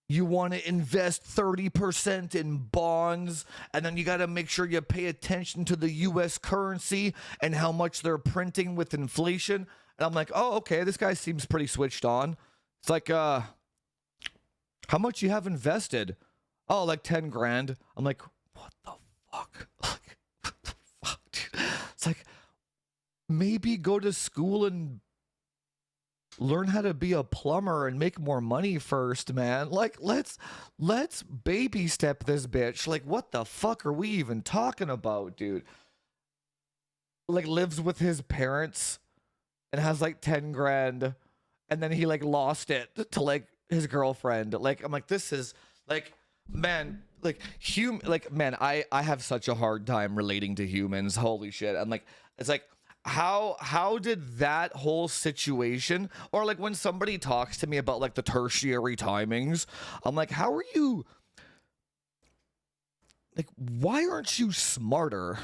you want to invest 30% in bonds, and then you got to make sure you pay attention to the US currency and how much they're printing with inflation. And I'm like, oh, okay, this guy seems pretty switched on. It's like, how much you have invested? Oh, like 10 grand. I'm like, what the fuck? Like, what the fuck, dude? It's like, maybe go to school and learn how to be a plumber and make more money first, man. Like, let's baby step this bitch. Like, what the fuck are we even talking about, dude? Like, lives with his parents and has like 10 grand, and then he like lost it to like his girlfriend. Like, I'm like, this is like, man, like man, I have such a hard time relating to humans. Holy shit. I'm like, it's like, how did that whole situation, or like when somebody talks to me about like the tertiary timings, I'm like, how are you, like, why aren't you smarter?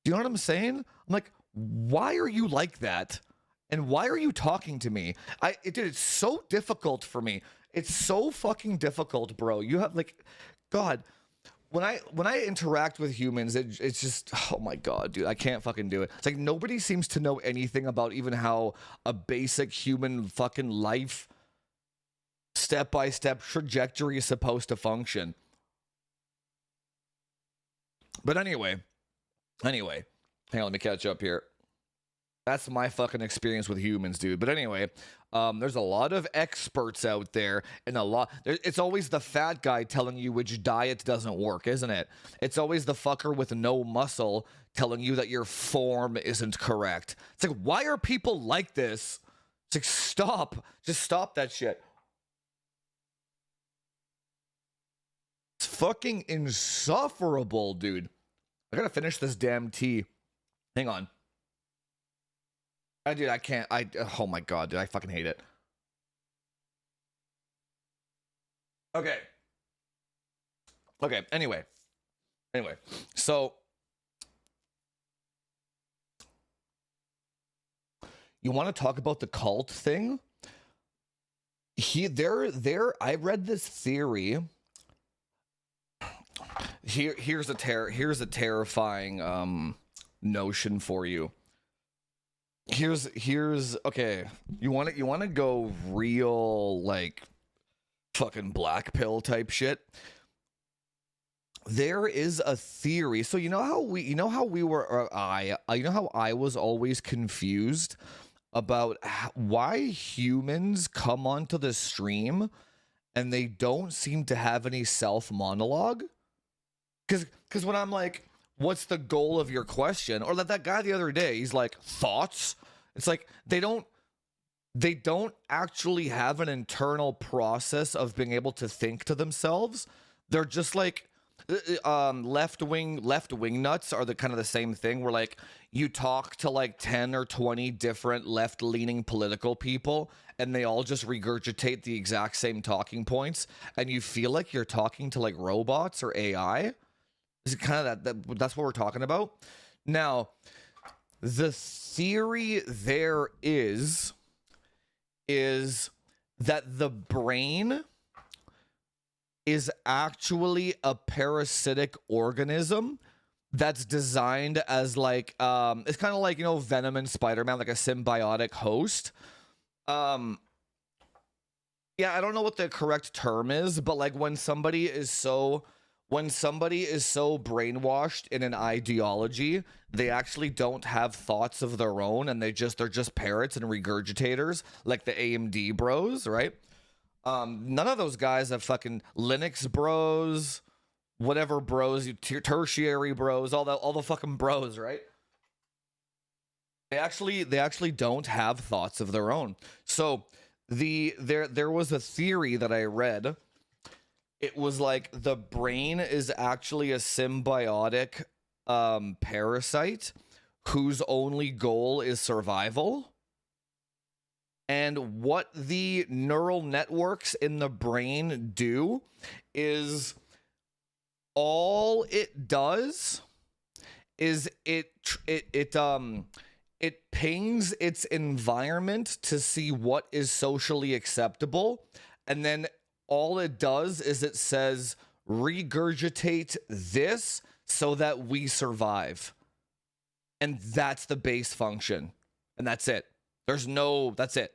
Do you know what I'm saying? I'm like, why are you like that? And why are you talking to me? Dude, it's so difficult for me. It's so fucking difficult, bro. You have like, God, when I interact with humans, it's just, oh my God, dude, I can't fucking do it. It's like nobody seems to know anything about even how a basic human fucking life step-by-step trajectory is supposed to function. But anyway, hang on, let me catch up here. That's my fucking experience with humans, dude. But anyway, there's a lot of experts out there, and it's always the fat guy telling you which diet doesn't work, isn't it? It's always the fucker with no muscle telling you that your form isn't correct. It's like, why are people like this? It's like, stop. Just stop that shit. It's fucking insufferable, dude. I gotta finish this damn tea. Hang on. Dude, I can't. Oh my God, dude, I fucking hate it. Okay. Anyway, so you want to talk about the cult thing? I read this theory. Here's a terrifying notion for you. Here's okay. You want to go real like fucking black pill type shit. There is a theory. So you know how I was always confused about why humans come onto the stream and they don't seem to have any self monologue. Because when I'm like, what's the goal of your question? Or that guy the other day, he's like, thoughts? It's like they don't actually have an internal process of being able to think to themselves. They're just like left wing nuts are the kind of the same thing, where like you talk to like 10 or 20 different left-leaning political people and they all just regurgitate the exact same talking points, and you feel like you're talking to like robots or AI. Is it kind of that's what we're talking about? Now, the theory there is that the brain is actually a parasitic organism that's designed as like it's kind of like, you know, Venom and Spider-Man, like a symbiotic host. Yeah, I don't know what the correct term is, but like when somebody is so brainwashed in an ideology, they actually don't have thoughts of their own, and they're just parrots and regurgitators, like the AMD bros, right? None of those guys have fucking Linux bros, whatever bros, tertiary bros, all the fucking bros, right? They actually don't have thoughts of their own. So there was a theory that I read. It was like the brain is actually a symbiotic parasite whose only goal is survival. And what the neural networks in the brain do is all it does is it pings its environment to see what is socially acceptable, and then all it does is it says regurgitate this so that we survive. And that's the base function. And that's it. That's it.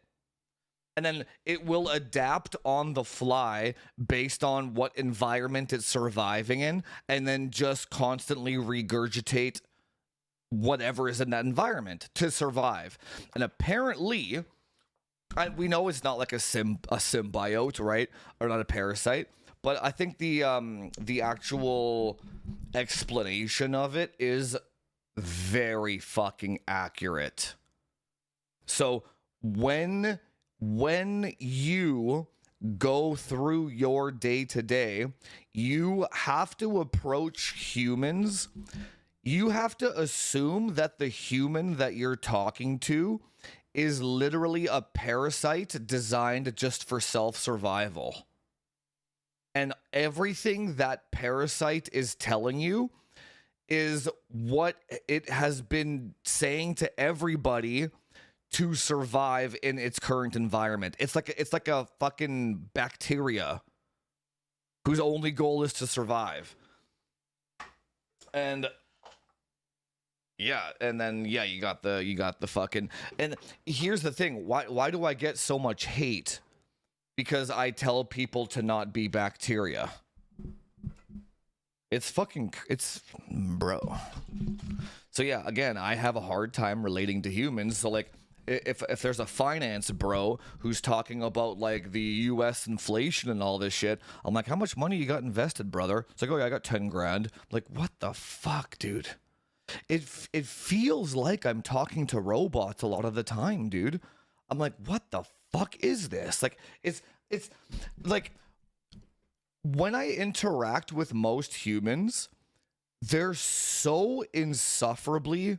And then it will adapt on the fly based on what environment it's surviving in, and then just constantly regurgitate whatever is in that environment to survive. And apparently, we know it's not like a symbiote, right? Or not a parasite. But I think the actual explanation of it is very fucking accurate. So when you go through your day-to-day, you have to approach humans. You have to assume that the human that you're talking to is literally a parasite designed just for self-survival. And everything that parasite is telling you is what it has been saying to everybody to survive in its current environment. It's like a fucking bacteria whose only goal is to survive. And yeah, and then you got the fucking. And here's the thing, why do I get so much hate? Because I tell people to not be bacteria. It's bro. So yeah, again, I have a hard time relating to humans. So like, if there's a finance bro who's talking about like the U.S. inflation and all this shit, I'm like, how much money you got invested, brother? It's like, oh yeah, I got 10 grand. Like, what the fuck, dude? It feels like I'm talking to robots a lot of the time, dude. I'm like, what the fuck is this? Like, it's like, when I interact with most humans, they're so insufferably,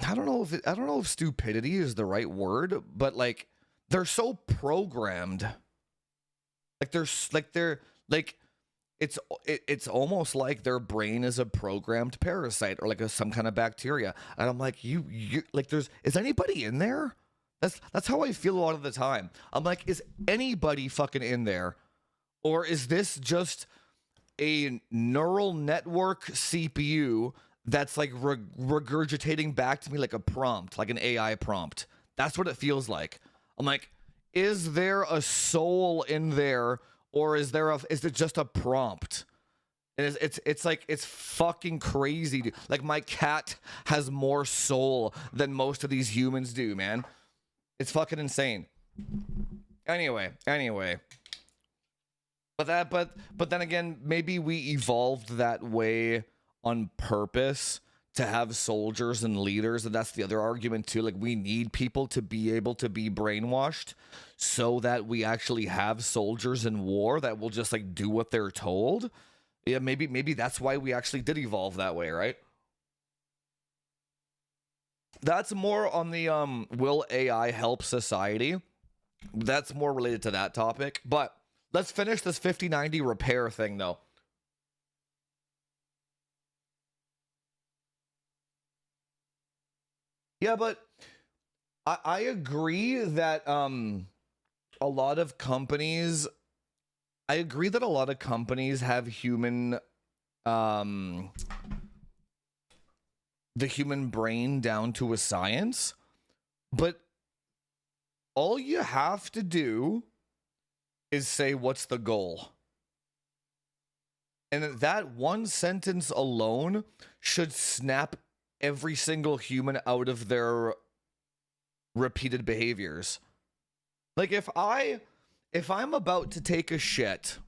I don't know if stupidity is the right word, but like, they're so programmed. It's almost like their brain is a programmed parasite or like some kind of bacteria. And I'm like, you like, is anybody in there? That's how I feel a lot of the time. I'm like, is anybody fucking in there? Or is this just a neural network CPU that's like regurgitating back to me like a prompt, like an AI prompt? That's what it feels like. I'm like, is there a soul in there, or is it just a prompt? And it's like, it's fucking crazy, dude. Like, my cat has more soul than most of these humans do, man. It's fucking insane. Anyway. But then again, maybe we evolved that way on purpose to have soldiers and leaders, and that's the other argument too. Like, we need people to be able to be brainwashed so that we actually have soldiers in war that will just like do what they're told. Yeah, maybe that's why we actually did evolve that way, right? That's more on the will AI help society? That's more related to that topic. But let's finish this 5090 repair thing though. Yeah, but I agree that a lot of companies have human the human brain down to a science, but all you have to do is say, what's the goal? And that one sentence alone should snap every single human out of their repeated behaviors. Like, if I'm about to take a shit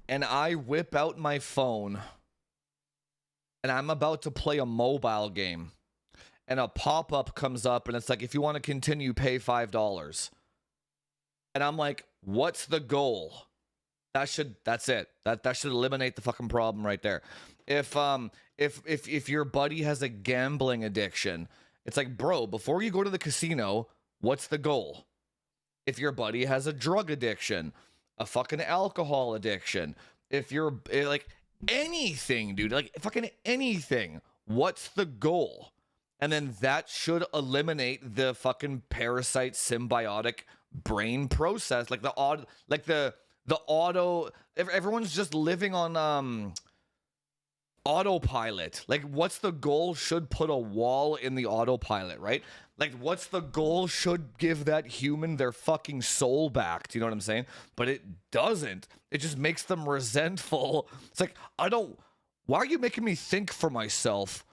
and I whip out my phone and I'm about to play a mobile game and a pop-up comes up and it's like, if you want to continue, pay $5. And I'm like, what's the goal? That's it. That should eliminate the fucking problem right there. If your buddy has a gambling addiction It's like, bro, before you go to the casino, what's the goal? If your buddy has a drug addiction, a fucking alcohol addiction, if you're like anything, dude, like fucking anything, what's the goal? And then that should eliminate the fucking parasite symbiotic brain process, like the odd, like the auto. Everyone's just living on autopilot. Like, what's the goal? Should put a wall in the autopilot, right? Like, what's the goal? Should give that human their fucking soul back. Do you know what I'm saying? But it doesn't. It just makes them resentful. It's like, why are you making me think for myself?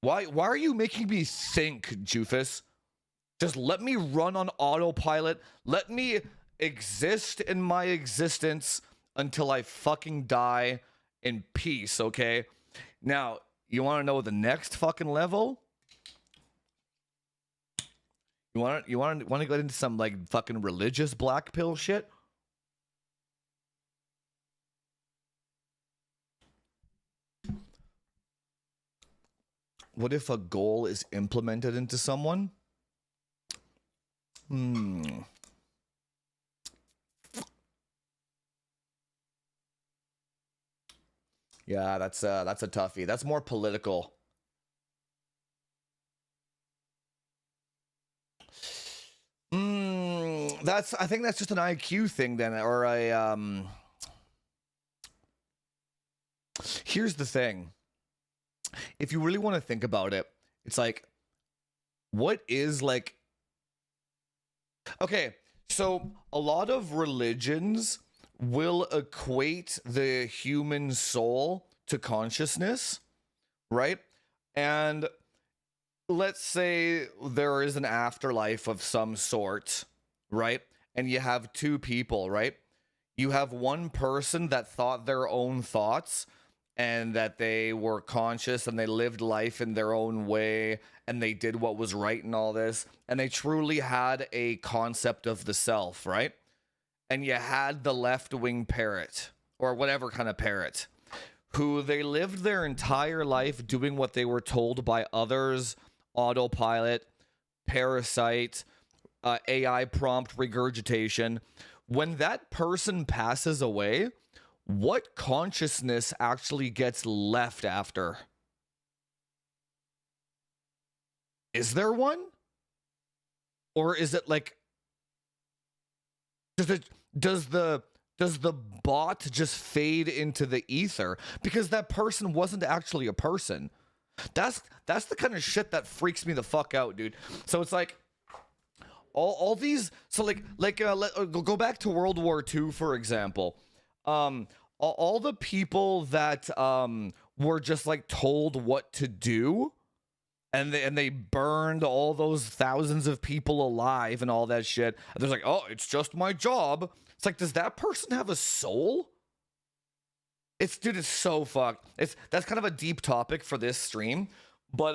Why are you making me think, Jufus? Just let me run on autopilot. Let me exist in my existence until I fucking die in peace, okay? Now, you want to know the next fucking level? You want to go into some like fucking religious black pill shit? What if a goal is implemented into someone? Yeah, that's a toughie. That's more political. I think that's just an IQ thing then, or a Here's the thing. If you really want to think about it, it's like, what is like, okay, so a lot of religions will equate the human soul to consciousness, right? And let's say there is an afterlife of some sort, right? And you have two people, right? You have one person that thought their own thoughts and that they were conscious and they lived life in their own way and they did what was right and all this. And they truly had a concept of the self, right? And you had the left-wing parrot or whatever kind of parrot who they lived their entire life doing what they were told by others, autopilot, parasite, AI prompt regurgitation. When that person passes away, what consciousness actually gets left after? Is there one? Or is it like, does the bot just fade into the ether? Because that person wasn't actually a person. That's the kind of shit that freaks me the fuck out, dude. So it's like all these, so go back to World War II, for example. All the people that were just like told what to do, and they burned all those thousands of people alive and all that shit. And they're like, oh, it's just my job. It's like, does that person have a soul? Dude, it's so fucked. That's kind of a deep topic for this stream, but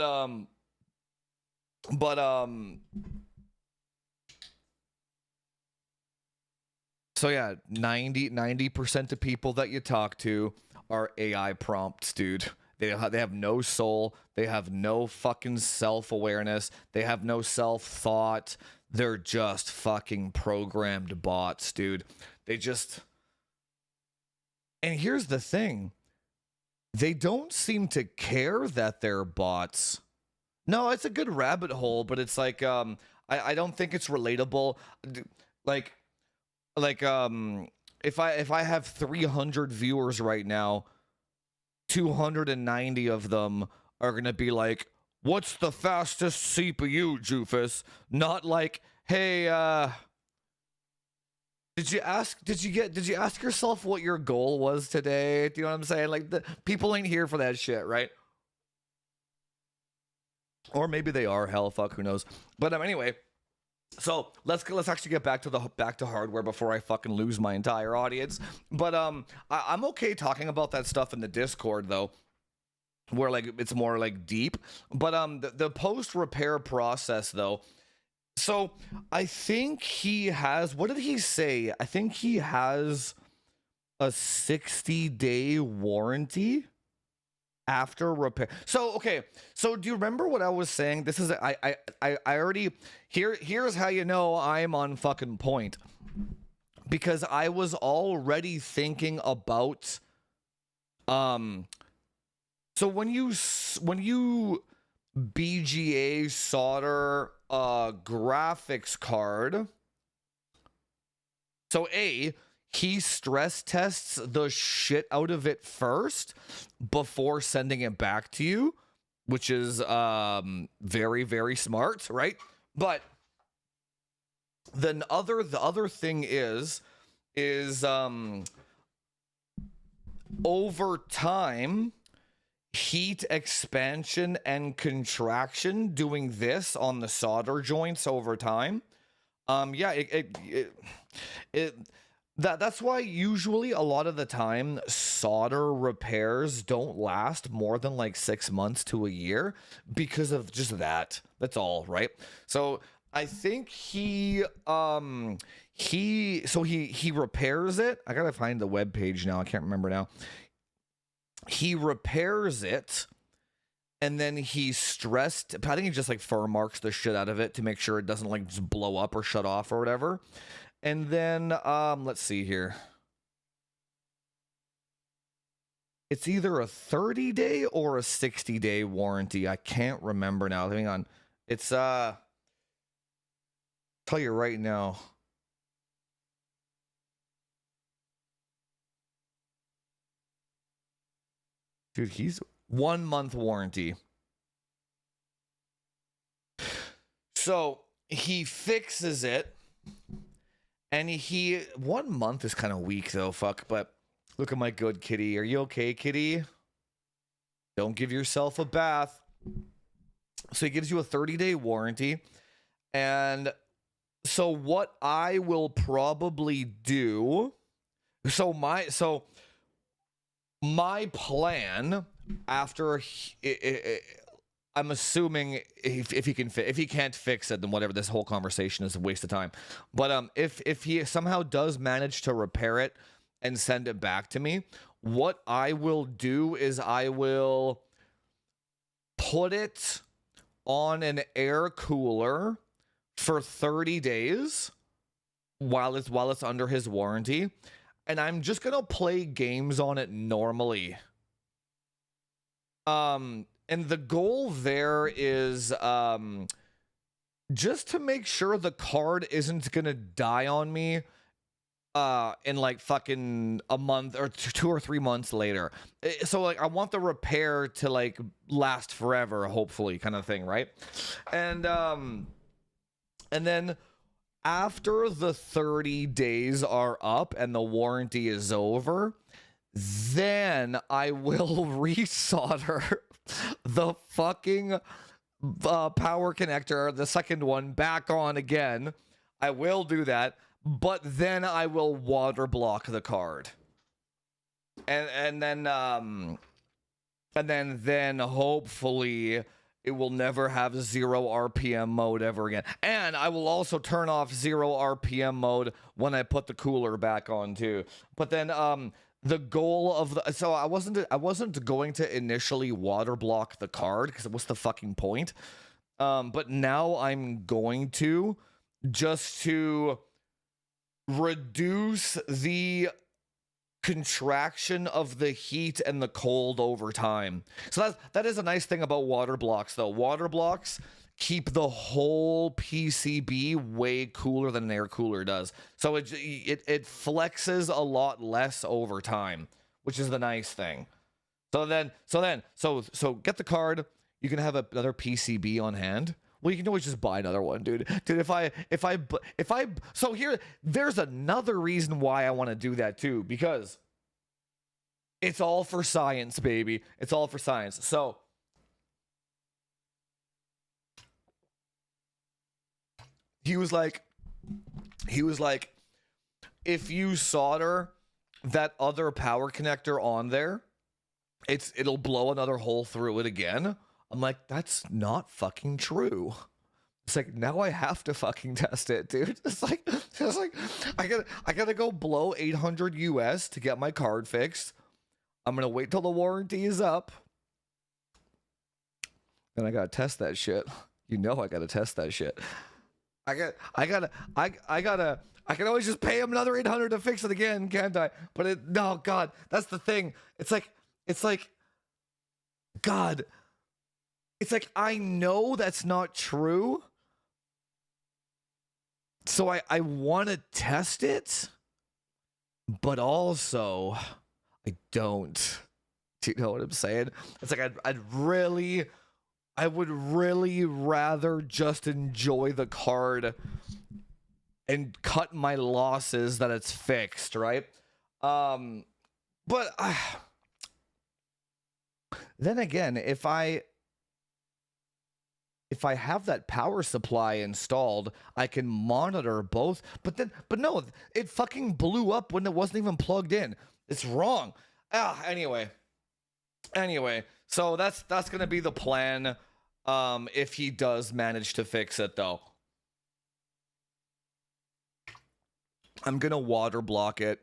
so yeah, 90% of people that you talk to are AI prompts, dude. They have no soul. They have no fucking self-awareness. They have no self-thought. They're just fucking programmed bots, dude. They just... And here's the thing. They don't seem to care that they're bots. No, it's a good rabbit hole, but it's like, I don't think it's relatable. Like, if I have 300 viewers right now, 290 of them are gonna be like, what's the fastest CPU, Jufus? Not like, hey, did you ask yourself what your goal was today? Do you know what I'm saying? Like, the people ain't here for that shit, right? Or maybe they are, hell, fuck, who knows? But anyway, so let's actually get back to hardware before I fucking lose my entire audience. But I'm okay talking about that stuff in the Discord though, where like it's more like deep. But the post repair process though. So I think he has, what did he say? I think he has a 60-day warranty. after repair. So okay, so do you remember what I was saying? This is I already here's how you know I'm on fucking point, because I was already thinking about so when you BGA solder a graphics card, so he stress tests the shit out of it first before sending it back to you, which is very, very smart, right? But then the other thing is over time, heat expansion and contraction, doing this on the solder joints over time. Yeah, that's why usually a lot of the time solder repairs don't last more than like 6 months to a year because of just that. That's all, right? So I think he repairs it. I gotta find the web page now. I can't remember now. He repairs it, and then he stressed. I think he just like fur marks the shit out of it to make sure it doesn't like just blow up or shut off or whatever. And then let's see here. It's either a 30-day or a 60-day warranty. I can't remember now. Hang on. It's tell you right now. Dude, he's 1 month warranty. So he fixes it, and 1 month is kind of weak though. Fuck, but look at my good kitty. Are you okay, kitty? Don't give yourself a bath. So he gives you a 30-day warranty, and so what I will probably do. So my plan after I'm assuming if he can't fix it, then whatever, this whole conversation is a waste of time. But if he somehow does manage to repair it and send it back to me, what I will do is I will put it on an air cooler for 30 days while it's under his warranty. And I'm just gonna play games on it normally. And the goal there is just to make sure the card isn't gonna die on me in like fucking a month or 2 or 3 months later. So like I want the repair to like last forever, hopefully, kind of thing, right? And then after the 30 days are up and the warranty is over, then I will resolder the fucking power connector, the second one, back on again. I will do that, but then I will water block the card. And then hopefully it will never have 0 RPM mode ever again. And I will also turn off 0 RPM mode when I put the cooler back on too. But then the goal of so I wasn't going to initially water block the card because what's the fucking point? But now I'm going to, just to reduce the contraction of the heat and the cold over time. So that is a nice thing about water blocks though. Water blocks keep the whole PCB way cooler than an air cooler does. So it flexes a lot less over time, which is the nice thing. So get the card. You can have another PCB on hand. Well, you can always just buy another one, dude. Dude, so here, there's another reason why I want to do that too, because it's all for science, baby. It's all for science. So he was like, if you solder that other power connector on there, it'll blow another hole through it again. I'm like, that's not fucking true. It's like, now I have to fucking test it, dude. It's like I gotta go blow 800 US to get my card fixed. I'm gonna wait till the warranty is up. And I gotta test that shit. You know I gotta test that shit. I can always just pay him another 800 to fix it again, can't I? But no, God, that's the thing. It's like, God, it's like, I know that's not true. So I want to test it, but also I don't. Do you know what I'm saying? It's like, I would really rather just enjoy the card and cut my losses that it's fixed, right? But then again, if I have that power supply installed, I can monitor both. But no, it fucking blew up when it wasn't even plugged in. It's wrong. Anyway, so that's gonna be the plan. If he does manage to fix it, though, I'm gonna water block it.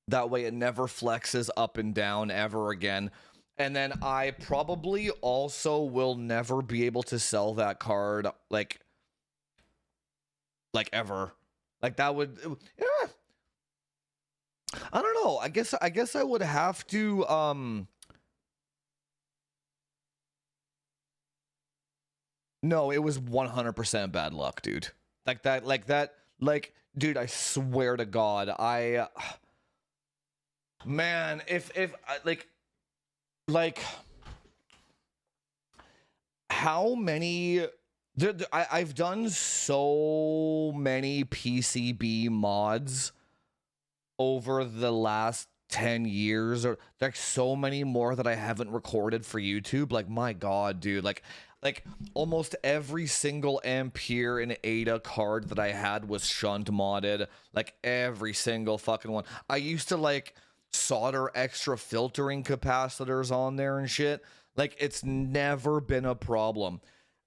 That way, it never flexes up and down ever again. And then I probably also will never be able to sell that card, like ever. Like that would, yeah. I don't know. I guess I would have to, no, it was 100% bad luck, dude. Like, dude, I swear to God, man, if like how many I've done so many PCB mods over the last 10 years, or like so many more that I haven't recorded for YouTube. Like, my God, dude, like almost every single Ampere and Ada card that I had was shunt modded. Like every single fucking one. I used to like solder extra filtering capacitors on there and shit. Like, it's never been a problem.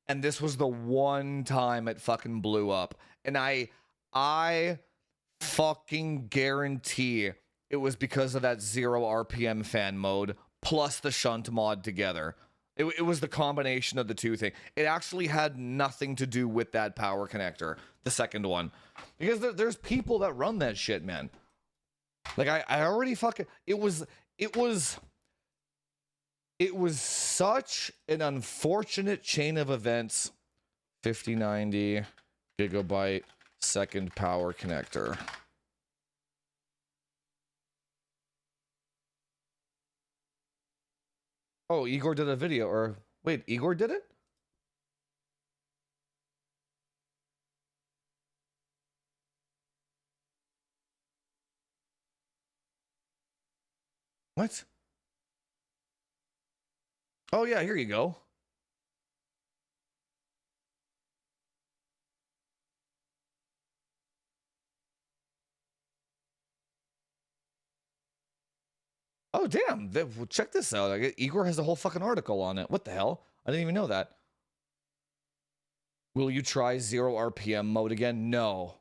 And this was the one time it fucking blew up. And I fucking guarantee it was because of that 0 RPM fan mode plus the shunt mod together. It was the combination of the two things. It actually had nothing to do with that power connector, the second one. Because there's people that run that shit, man. Like, I already fucking... It was such an unfortunate chain of events. 5090 gigabyte second power connector. Oh, Igor did a video, or wait, Igor did it? What? Oh yeah, here you go. Oh damn, check this out. Igor has a whole fucking article on it. What the hell? I didn't even know that. Will you try 0 RPM mode again? No.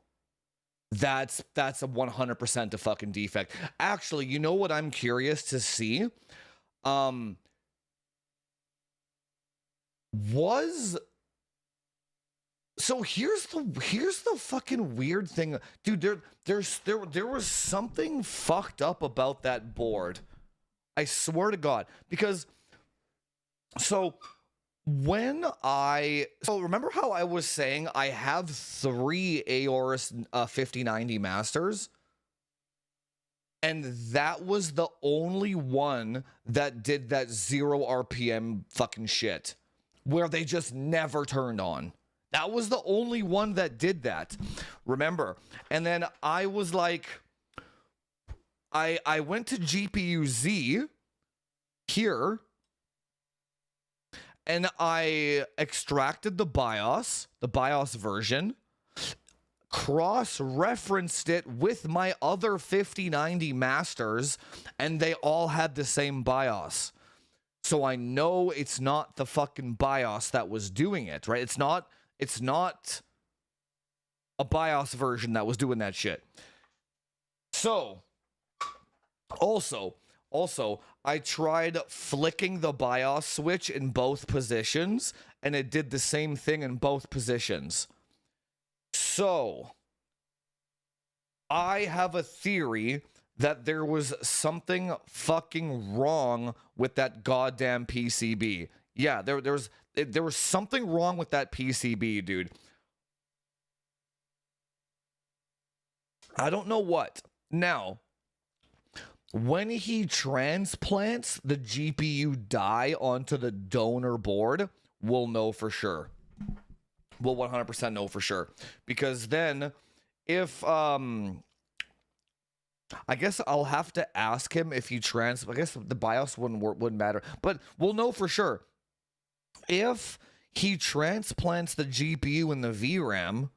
That's a 100% a fucking defect. Actually, you know what I'm curious to see? So here's the fucking weird thing. Dude, there was something fucked up about that board. I swear to God. Because so remember how I was saying I have 3 Aorus 5090 Masters? And that was the only one that did that 0 RPM fucking shit, where they just never turned on. That was the only one that did that. Remember? And then I was like, I went to GPU Z here, and I extracted the BIOS version, cross-referenced it with my other 5090 Masters, and they all had the same BIOS. So I know it's not the fucking BIOS that was doing it, right? It's not a BIOS version that was doing that shit. So, also, Also, I tried flicking the BIOS switch in both positions, and it did the same thing in both positions. So, I have a theory that there was something fucking wrong with that goddamn PCB. Yeah, there was something wrong with that PCB, dude. I don't know what. Now, when he transplants the GPU die onto the donor board, we'll know for sure. We'll 100% know for sure. Because then, if, I guess I'll have to ask him if he I guess the BIOS wouldn't matter. But we'll know for sure. If he transplants the GPU in the VRAM,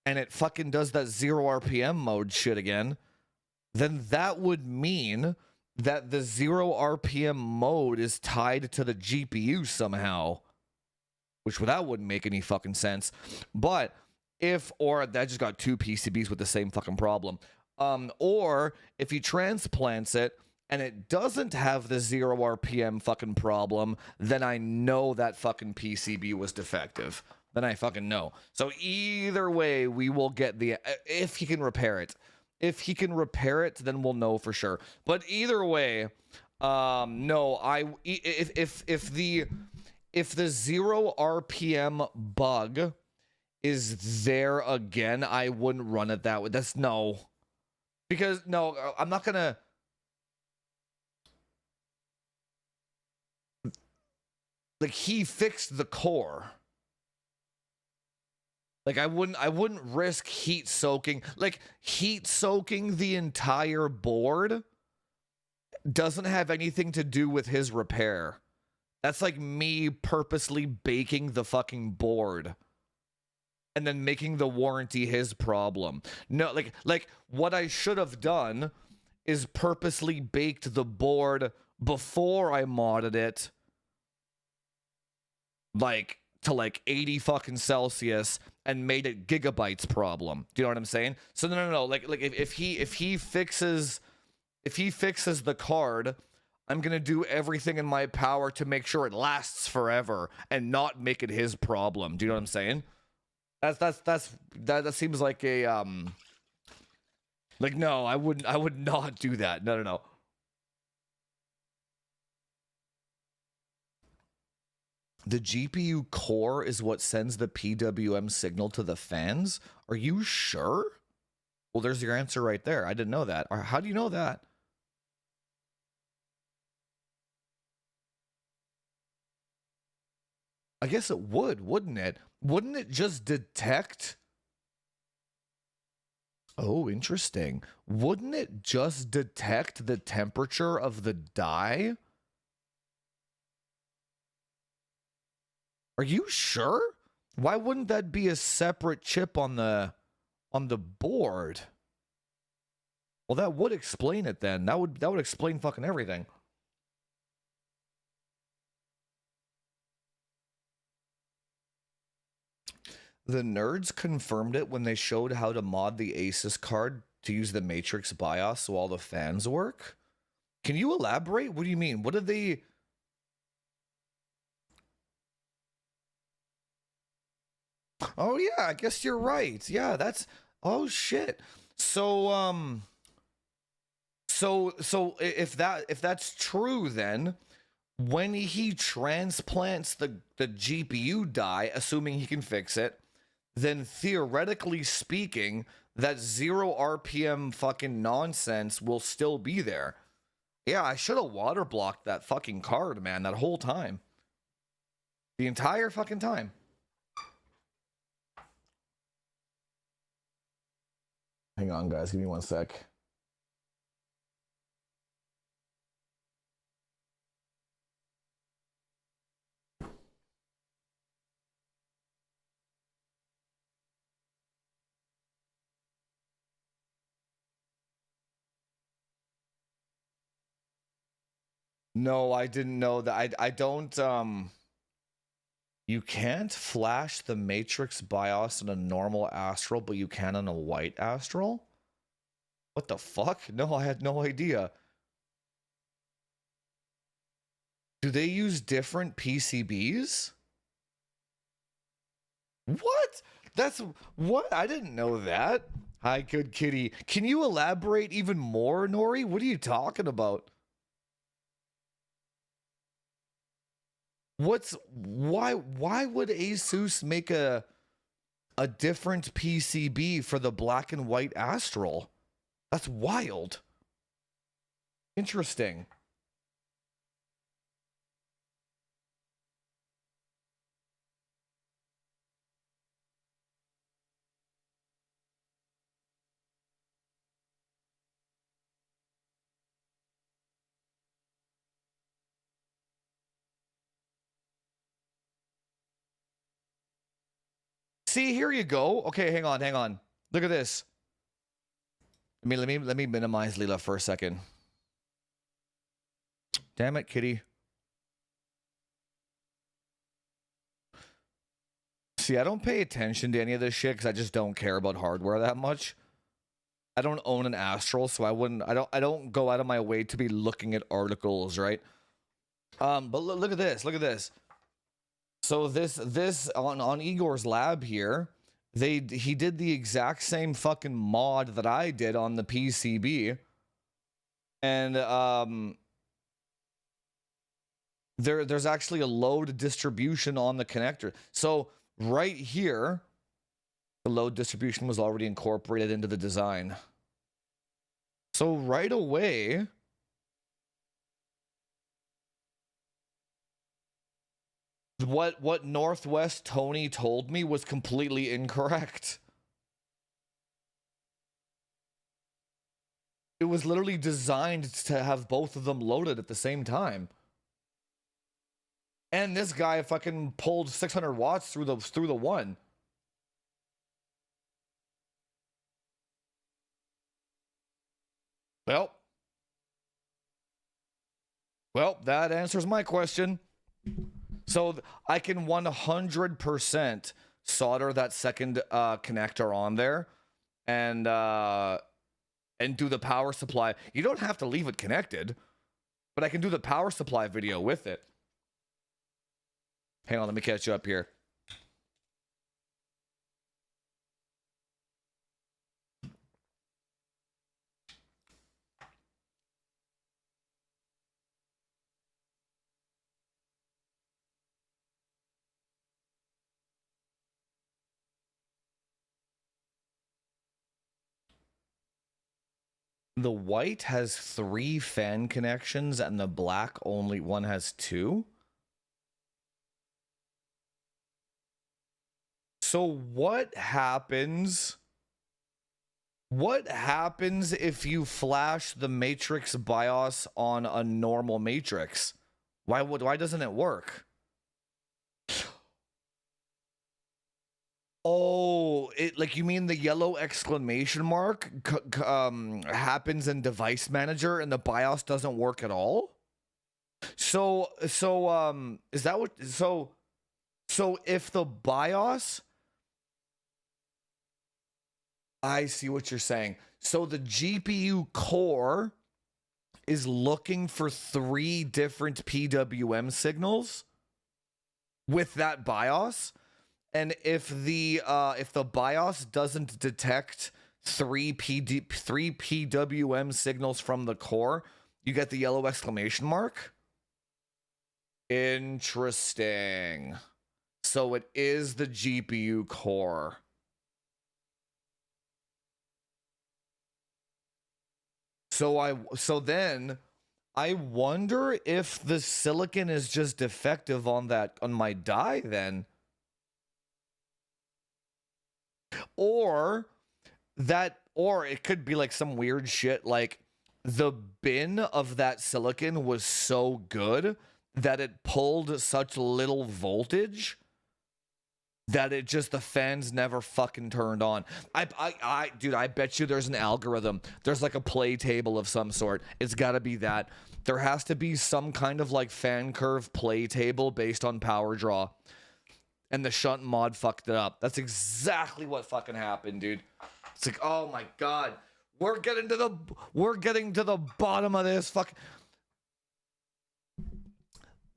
and it fucking does that 0 RPM mode shit again, then that would mean that the 0 RPM mode is tied to the GPU somehow, which that wouldn't make any fucking sense. But or that just got two PCBs with the same fucking problem. Or if he transplants it and it doesn't have the 0 RPM fucking problem, then I know that fucking PCB was defective. Then I fucking know. So either way, we will get if he can repair it. If he can repair it, then we'll know for sure. But either way, no, if the 0 RPM bug is there again, I wouldn't run it that way. That's no. Because no, I'm not gonna. Like, he fixed the core. Like, I wouldn't risk heat soaking. Like, heat soaking the entire board doesn't have anything to do with his repair. That's like me purposely baking the fucking board and then making the warranty his problem. No, like what I should have done is purposely baked the board before I modded it, like, to like 80 fucking Celsius, and made it gigabytes problem. Do you know what I'm saying? So no. Like if he fixes the card, I'm gonna do everything in my power to make sure it lasts forever and not make it his problem. Do you know what I'm saying? That seems like a like, no, I would not do that. No. The GPU core is what sends the PWM signal to the fans? Are you sure? Well, there's your answer right there. I didn't know that. How do you know that? I guess it would, wouldn't it? Wouldn't it just detect? Oh, interesting. Wouldn't it just detect the temperature of the die? Are you sure? Why wouldn't that be a separate chip on the board? Well, that would explain it then. That would explain fucking everything. The nerds confirmed it when they showed how to mod the Asus card to use the Matrix BIOS so all the fans work. Can you elaborate? What do you mean? What did they... Oh yeah, I guess you're right. Yeah, that's... Oh shit. So so if that's true, then when he transplants the GPU die, assuming he can fix it, then theoretically speaking, that 0 RPM fucking nonsense will still be there. Yeah, I should have water blocked that fucking card, man, that whole time. The entire fucking time. Hang on, guys. Give me one sec. No, I didn't know that. I don't, you can't flash the Matrix BIOS in a normal Astral, but you can on a white Astral? What the fuck? No, I had no idea. Do they use different PCBs? What? That's what? I didn't know that. Hi, good kitty. Can you elaborate even more, Nori? What are you talking about? Why would Asus make a different PCB for the black and white Astral? That's wild. Interesting. See, here you go. Okay, hang on. Look at this. Let me minimize Leela for a second. Damn it, kitty. See, I don't pay attention to any of this shit because I just don't care about hardware that much. I don't own an Astral, so I don't go out of my way to be looking at articles, right? But look at this. Look at this. So this on Igor's lab here, he did the exact same fucking mod that I did on the PCB. And there's actually a load distribution on the connector. So right here, the load distribution was already incorporated into the design. So right away, what Northwest Tony told me was completely incorrect. It was literally designed to have both of them loaded at the same time. And this guy fucking pulled 600 watts through the one. Well, that answers my question. So I can 100% solder that second connector on there and do the power supply. You don't have to leave it connected, but I can do the power supply video with it. Hang on, let me catch you up here. The white has 3 fan connections and the black only one has 2. So what happens if you flash the matrix BIOS on a normal matrix? Why doesn't it work? Oh, like you mean the yellow exclamation mark happens in device manager and the BIOS doesn't work at all? So is that what so if the BIOS, I see what you're saying. So the GPU core is looking for 3 different PWM signals with that BIOS. And if the BIOS doesn't detect 3 PWM signals from the core, you get the yellow exclamation mark. Interesting. So it is the GPU core. So then I wonder if the silicon is just defective on my die then. Or it could be like some weird shit like the bin of that silicon was so good that it pulled such little voltage that it just, the fans never fucking turned on. Dude, I bet you there's an algorithm. There's like a play table of some sort. It's got to be that. There has to be some kind of like fan curve play table based on power draw. And the shunt mod fucked it up. That's exactly what fucking happened, dude. It's like, oh my god, we're getting to the bottom of this. Fuck.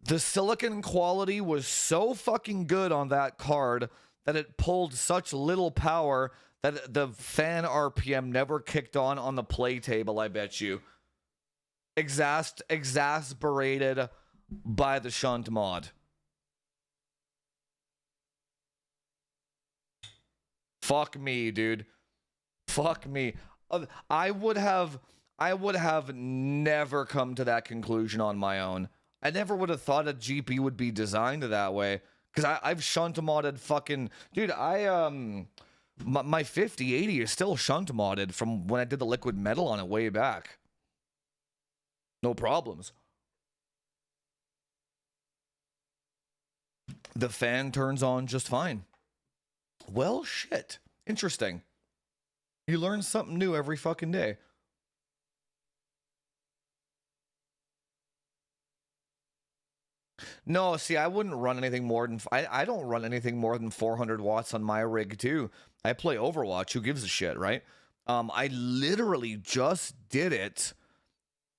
The silicon quality was so fucking good on that card that it pulled such little power that the fan RPM never kicked on the play table, I bet you. Exasperated by the shunt mod. Fuck me, dude. Fuck me. I would have never come to that conclusion on my own. I never would have thought a GPU would be designed that way. Because I've shunt modded fucking... Dude, my 5080 is still shunt modded from when I did the liquid metal on it way back. No problems. The fan turns on just fine. Well, shit. Interesting. You learn something new every fucking day. No, see, I wouldn't run anything more than... I don't run anything more than 400 watts on my rig, too. I play Overwatch. Who gives a shit, right? I literally just did it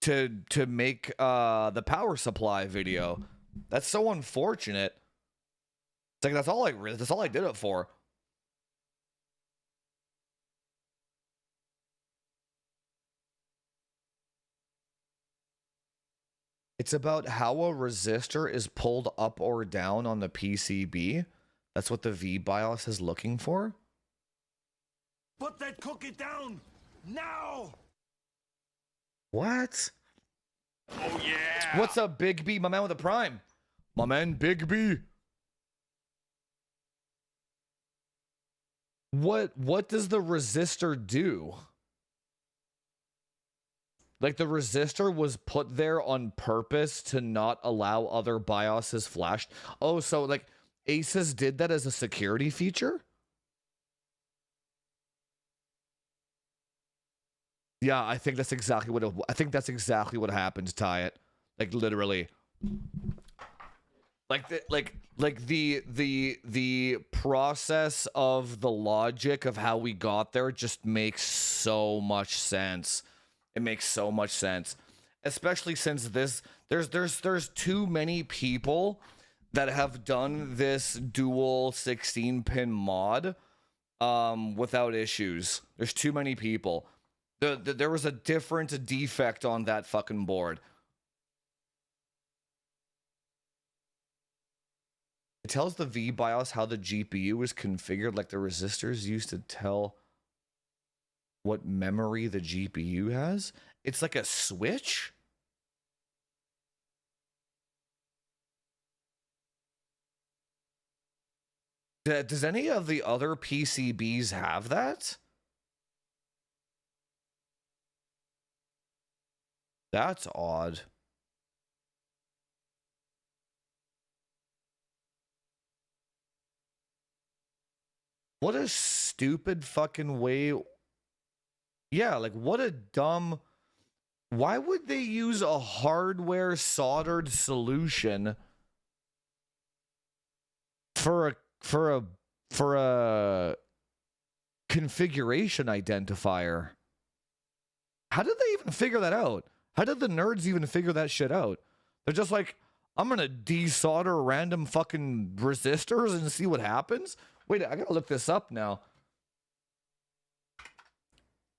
to make the power supply video. That's so unfortunate. It's like, that's all I did it for. It's about how a resistor is pulled up or down on the PCB. That's what the V-BIOS is looking for. Put that cookie down now! What? Oh yeah! What's up, Big B? My man with a prime. My man, Big B. What does the resistor do? Like, the resistor was put there on purpose to not allow other BIOSes flashed. Oh, so like Asus did that as a security feature? Yeah, I think that's exactly what happened, Ty it. Like, literally. Like the process of the logic of how we got there just makes so much sense. It makes so much sense, especially since there's too many people that have done this dual 16-pin mod without issues. There's too many people. There was a different defect on that fucking board. It tells the V-BIOS how the GPU is configured, like the resistors used to tell what memory the GPU has. It's like a switch. Does any of the other PCBs have that? That's odd. What a stupid fucking way. Yeah, like, what a dumb... Why would they use a hardware soldered solution for a configuration identifier? How did they even figure that out? How did the nerds even figure that shit out? They're just like, I'm gonna desolder random fucking resistors and see what happens? Wait, I gotta look this up now.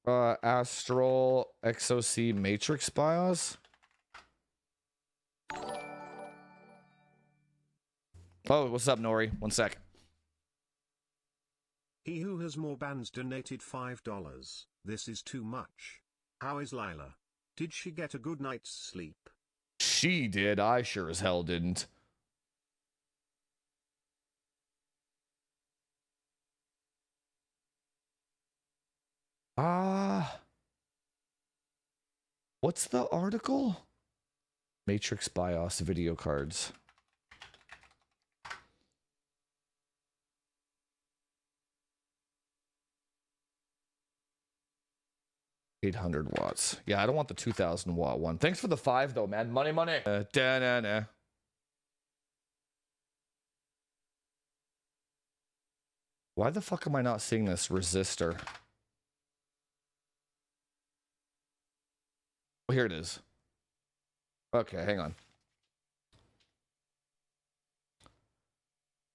Astral XOC Matrix BIOS. Oh, what's up, Nori? 1 sec. He who has more bands donated $5. This is too much. How is Lila? Did she get a good night's sleep? She did. I sure as hell didn't. What's the article? Matrix BIOS video cards. $800 Yeah, I don't want the 2000 watt one. Thanks for the 5 though, man. Money, money. Da-na-na. Why the fuck am I not seeing this resistor? Oh, here it is. Okay, hang on.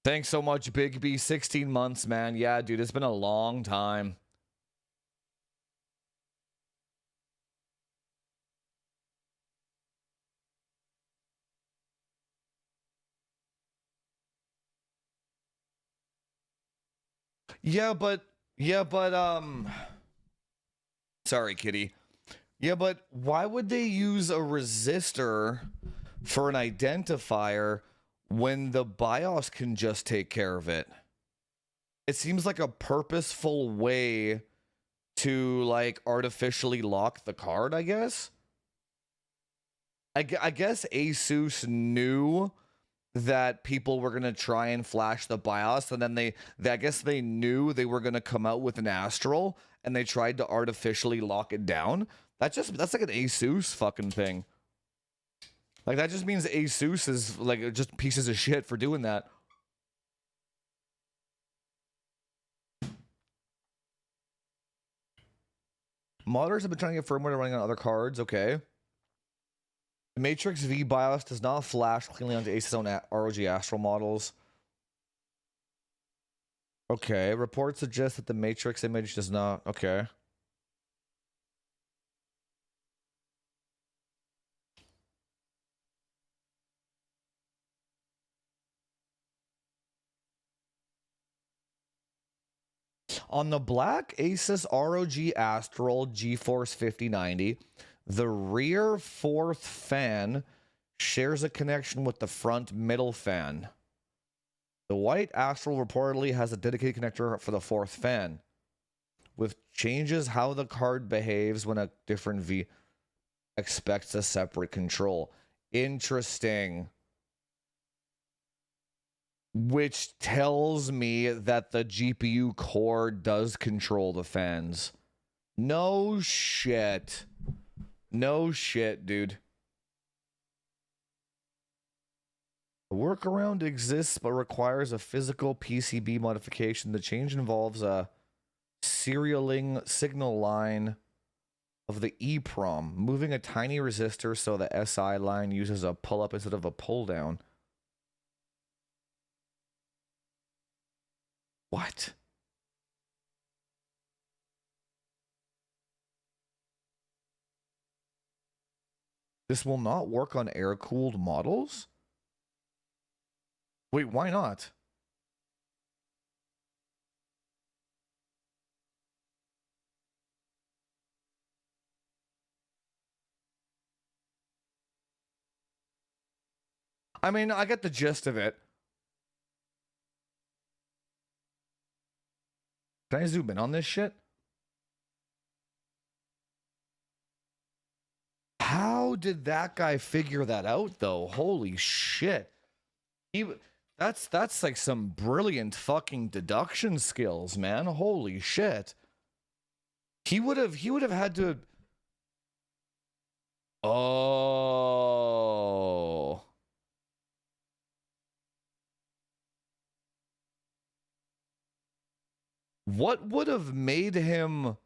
Thanks so much, Big B. 16 months, man. Yeah, dude, it's been a long time. Yeah, but sorry, kitty. Yeah, but why would they use a resistor for an identifier when the BIOS can just take care of it? It seems like a purposeful way to like artificially lock the card, I guess. I guess Asus knew that people were going to try and flash the BIOS, and then I guess they knew they were going to come out with an Astral, and they tried to artificially lock it down. That's like an Asus fucking thing. Like, that just means Asus is like just pieces of shit for doing that. Modders have been trying to get firmware running on other cards. Okay. The Matrix V BIOS does not flash cleanly onto Asus own ROG Astral models. Okay. Reports suggest that the Matrix image does not. Okay. On the black Asus ROG Astral GeForce 5090, the rear fourth fan shares a connection with the front middle fan. The white Astral reportedly has a dedicated connector for the fourth fan, with changes how the card behaves when a different V expects a separate control. Interesting. Which tells me that the GPU core does control the fans. No shit. No shit, dude. The workaround exists but requires a physical PCB modification. The change involves a serialing signal line of the EEPROM, moving a tiny resistor so the SI line uses a pull-up instead of a pull-down. What? This will not work on air-cooled models? Wait, why not? I mean, I get the gist of it. Can I zoom in on this shit? How did that guy figure that out, though? Holy shit. That's like some brilliant fucking deduction skills, man. Holy shit. He would have had to. Oh. What would have made him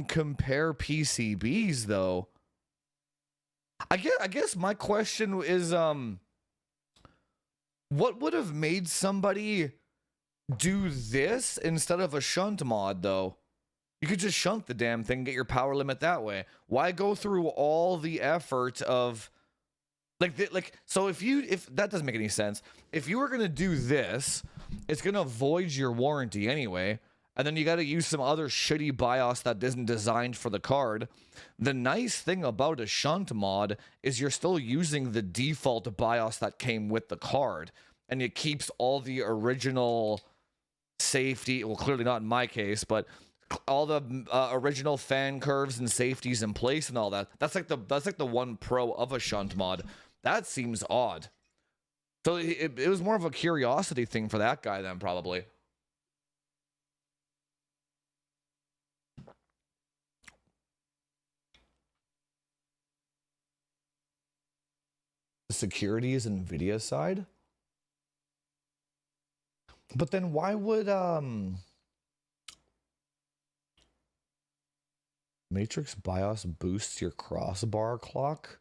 compare PCBs, though? I guess my question is what would have made somebody do this instead of a shunt mod, though? You could just shunt the damn thing, get your power limit that way. Why go through all the effort of so if that doesn't make any sense. If you were gonna do this, it's gonna void your warranty anyway, and then you got to use some other shitty BIOS that isn't designed for the card. The nice thing about a shunt mod is you're still using the default BIOS that came with the card, and it keeps all the original safety. Well, clearly not in my case, but all the original fan curves and safeties in place and all that. That's like the one pro of a shunt mod. That seems odd. So it was more of a curiosity thing for that guy then, probably. The security is NVIDIA side. But then why would Matrix BIOS boosts your crossbar clock?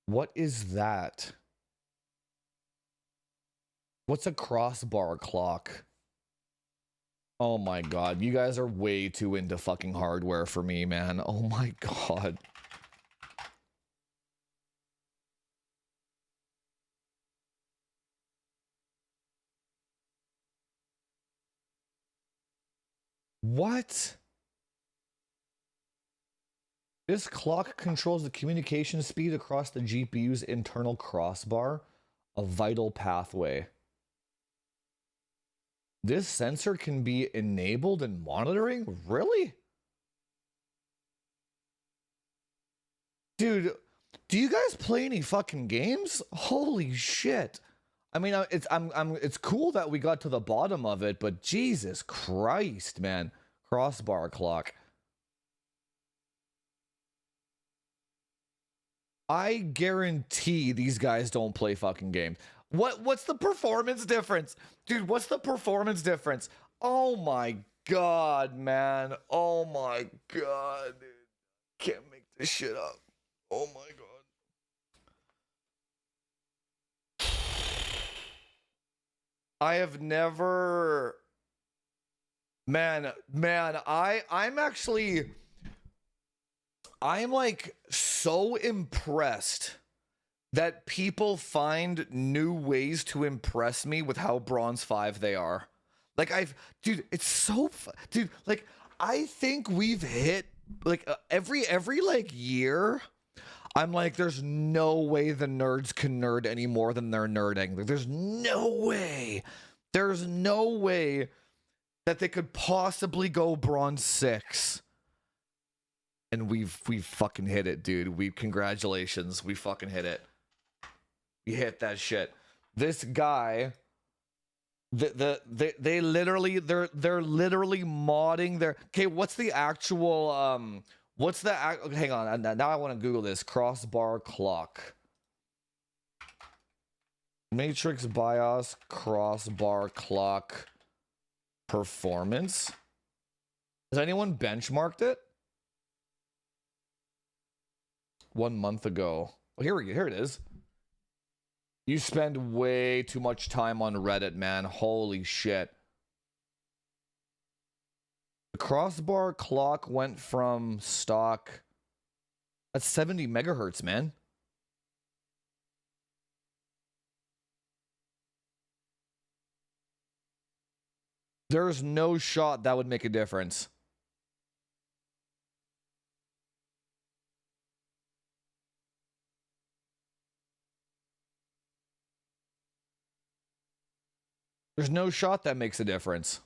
What is that? What's a crossbar clock? Oh my god, you guys are way too into fucking hardware for me, man. Oh my god. What? This clock controls the communication speed across the GPU's internal crossbar, a vital pathway. This sensor can be enabled in monitoring? Really? Dude, do you guys play any fucking games? Holy shit. I mean, it's cool that we got to the bottom of it, but Jesus Christ, man. Crossbar clock. I guarantee these guys don't play fucking games. What's the performance difference? Dude, what's the performance difference? Oh my god, man. Oh my god, dude. Can't make this shit up. Oh my god. I have never... Man, I'm like so impressed that people find new ways to impress me with how bronze 5 they are. Like dude, it's so dude, like I think we've hit like every like year I'm like, there's no way the nerds can nerd any more than they're nerding. Like, there's no way that they could possibly go bronze 6. And we've fucking hit it, dude. Congratulations. We fucking hit it. We hit that shit. This guy, they're literally modding their... Okay, what's the actual, hang on, now I want to Google this. Crossbar clock. Matrix BIOS crossbar clock performance. Has anyone benchmarked it? 1 month ago. Oh, here it is. You spend way too much time on Reddit, man. Holy shit. The crossbar clock went from stock at 70 megahertz, man. There's no shot that would make a difference. There's no shot that makes a difference.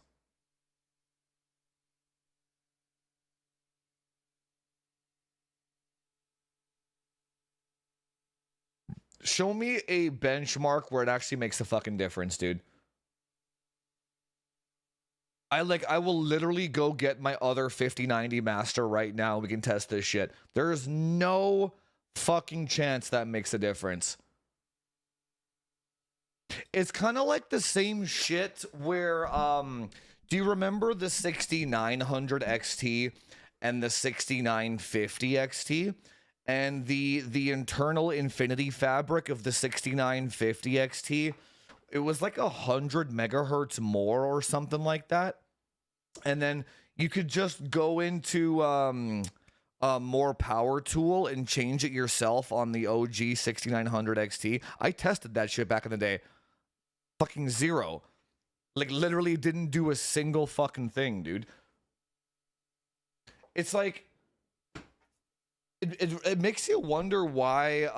Show me a benchmark where it actually makes a fucking difference, dude. I will literally go get my other 5090 master right now. We can test this shit. There's no fucking chance that makes a difference. It's kind of like the same shit where, do you remember the 6900 XT and the 6950 XT? And the internal infinity fabric of the 6950 XT, it was like 100 megahertz more or something like that. And then you could just go into more power tool and change it yourself on the OG 6900 XT. I tested that shit back in the day. Fucking zero. Like, literally didn't do a single fucking thing, dude. It's like... It makes you wonder why...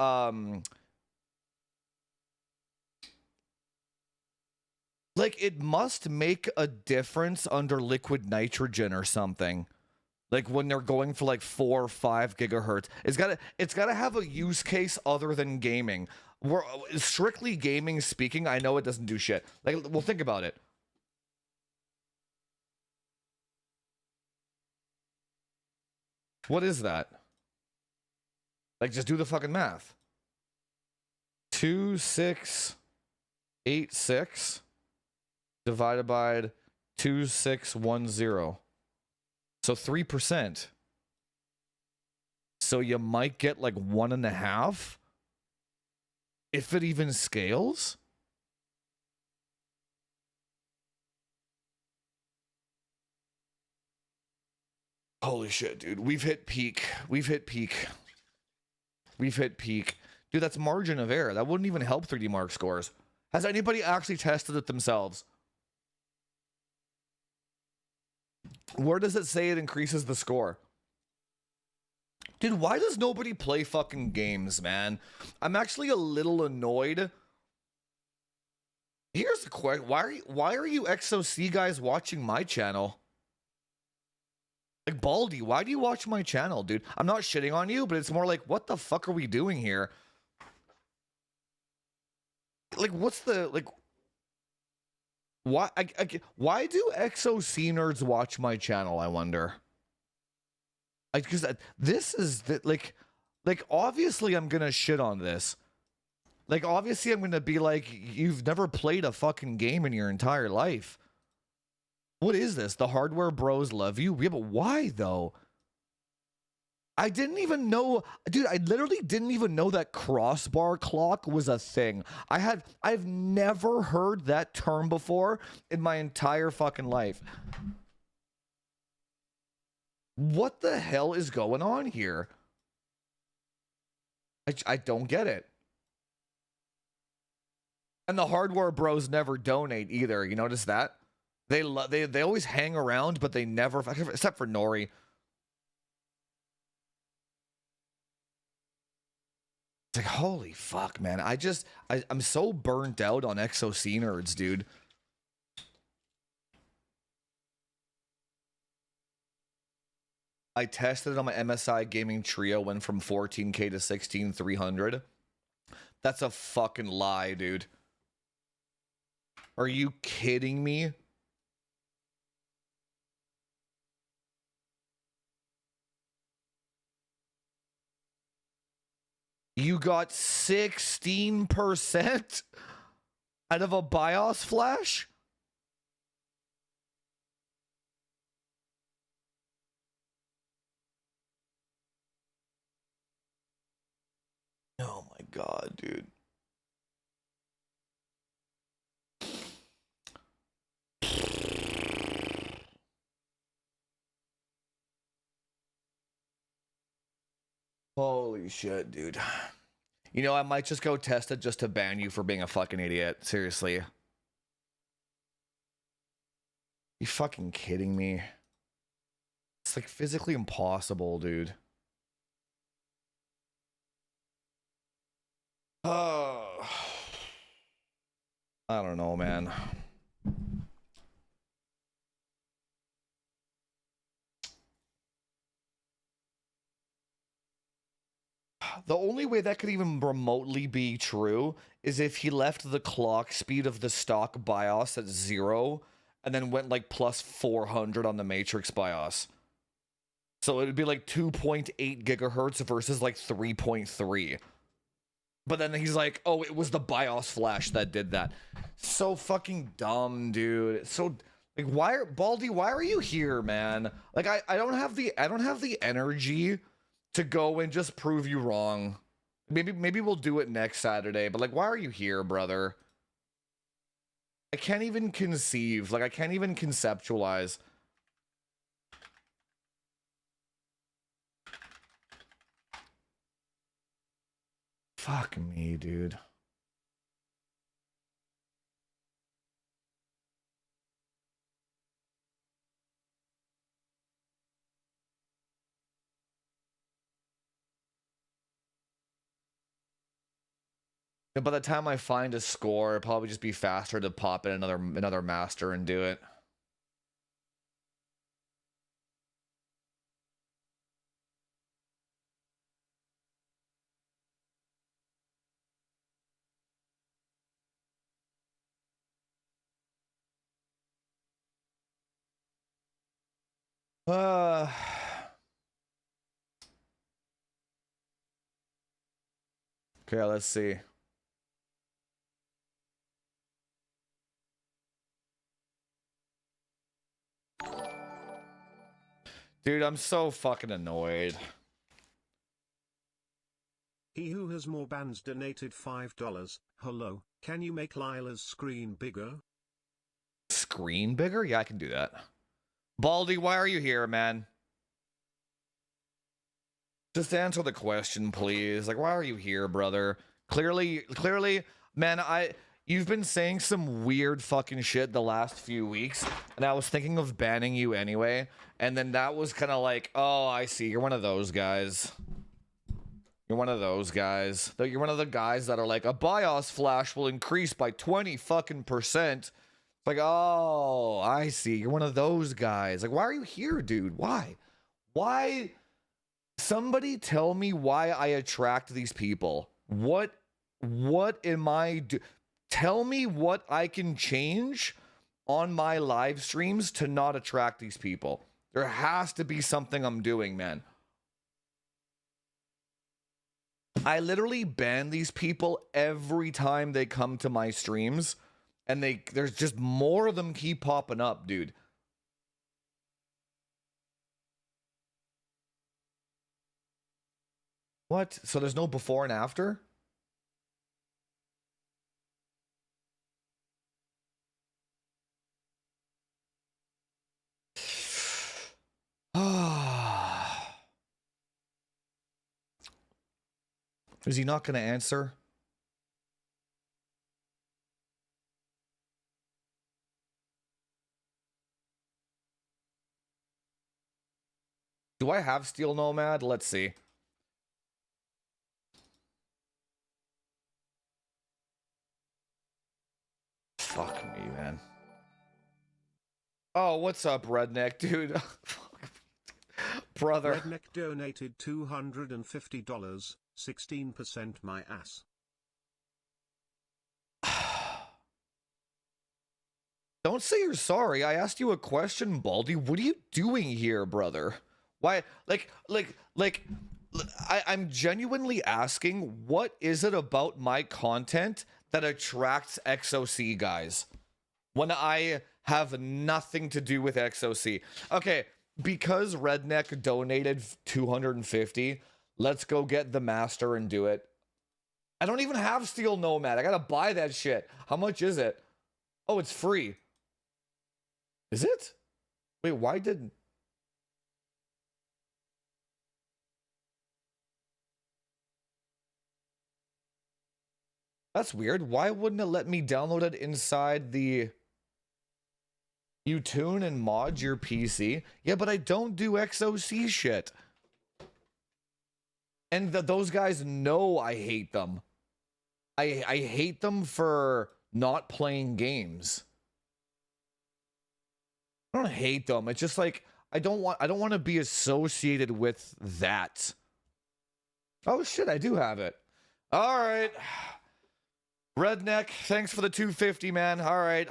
like, it must make a difference under liquid nitrogen or something. Like, when they're going for, like, 4 or 5 gigahertz. It's gotta have a use case other than gaming. We're strictly gaming speaking, I know it doesn't do shit. Like, well, think about it. What is that? Like, just do the fucking math. 2686 divided by 2610. So 3%. So you might get like 1.5. If it even scales. Holy shit, dude. We've hit peak. We've hit peak. We've hit peak. Dude, that's margin of error. That wouldn't even help 3D Mark scores. Has anybody actually tested it themselves? Where does it say it increases the score? Dude, why does nobody play fucking games, man? I'm actually a little annoyed. Here's the question. Why are you XOC guys watching my channel? Like, Baldy, why do you watch my channel, dude? I'm not shitting on you, but it's more like, what the fuck are we doing here? Like, what's the, like, why do XOC nerds watch my channel, I wonder? Like, because this is, like, obviously I'm gonna shit on this. Like, obviously I'm gonna be like, you've never played a fucking game in your entire life. What is this? The hardware bros love you? Yeah, but why, though? I didn't even know, dude, I literally didn't even know that crossbar clock was a thing. I've never heard that term before in my entire fucking life. What the hell is going on here? I don't get it. And the hardware bros never donate either. You notice that? They always hang around, but they never, except for Nori. It's like, holy fuck, man. I'm so burnt out on XOC nerds, dude. I tested it on my MSI gaming trio, went from 14K to 16,300. That's a fucking lie, dude. Are you kidding me? You got 16% out of a BIOS flash? Oh my god, dude. Holy shit, dude. You know, I might just go test it just to ban you for being a fucking idiot. Seriously. You fucking kidding me? It's like physically impossible, dude. Oh. I don't know, man. The only way that could even remotely be true is if he left the clock speed of the stock BIOS at 0 and then went like plus 400 on the Matrix BIOS. So it would be like 2.8 gigahertz versus like 3.3. But then he's like, oh, it was the BIOS flash that did that. So fucking dumb, dude. So like, Baldy, why are you here, man? Like, I don't have the energy to go and just prove you wrong. Maybe we'll do it next Saturday, but like, why are you here, brother? I can't even conceive, like, I can't even conceptualize. Fuck me, dude. By the time I find a score, it'll probably just be faster to pop in another master and do it. Okay, let's see. Dude, I'm so fucking annoyed. He who has more bands donated $5. Hello, can you make Lila's screen bigger? Screen bigger? Yeah, I can do that. Baldy, why are you here, man? Just answer the question, please. Like, why are you here, brother? Clearly, man, you've been saying some weird fucking shit the last few weeks, and I was thinking of banning you anyway, and then that was kind of like, oh, I see, you're one of those guys. You're one of those guys. You're one of the guys that are like, a BIOS flash will increase by 20 fucking %. Like, oh, I see. You're one of those guys. Like, why are you here, dude? Why? Why? Somebody tell me why I attract these people. What am I do? Tell me what I can change on my live streams to not attract these people. There has to be something I'm doing, man. I literally ban these people every time they come to my streams, and there's just more of them keep popping up, dude. What? So there's no before and after? Is he not going to answer? Do I have Steel Nomad? Let's see. Fuck me, man. Oh, what's up, Redneck, dude? Brother. Redneck donated $250, 16% my ass. Don't say you're sorry. I asked you a question, Baldy. What are you doing here, brother? Why? I'm genuinely asking, what is it about my content that attracts XOC guys when I have nothing to do with XOC? Okay, because Redneck donated 250, let's go get the master and do it. I don't even have Steel Nomad. I gotta buy that shit. How much is it? Oh, it's free. Is it? Wait, why didn't... That's weird. Why wouldn't it let me download it inside the... You tune and mod your PC? Yeah, but I don't do XOC shit. And those guys know I hate them. I hate them for not playing games. I don't hate them. It's just like I don't want to be associated with that. Oh shit, I do have it. All right. Redneck, thanks for the 250, man. All right.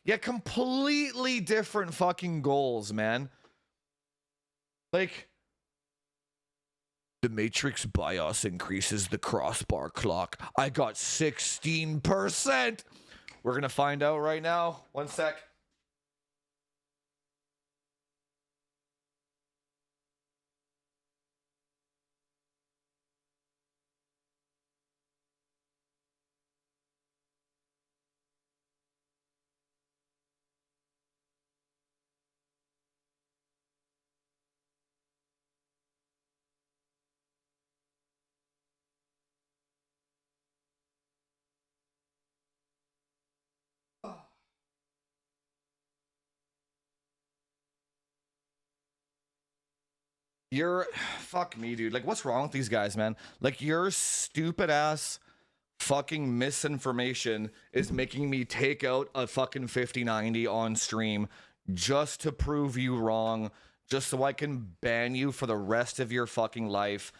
Yeah, completely different fucking goals, man. Like, the Matrix BIOS increases the crossbar clock. I got 16%. We're going to find out right now. One sec. Fuck me, dude. Like, what's wrong with these guys, man? Like, your stupid ass fucking misinformation is making me take out a fucking 5090 on stream just to prove you wrong, just so I can ban you for the rest of your fucking life.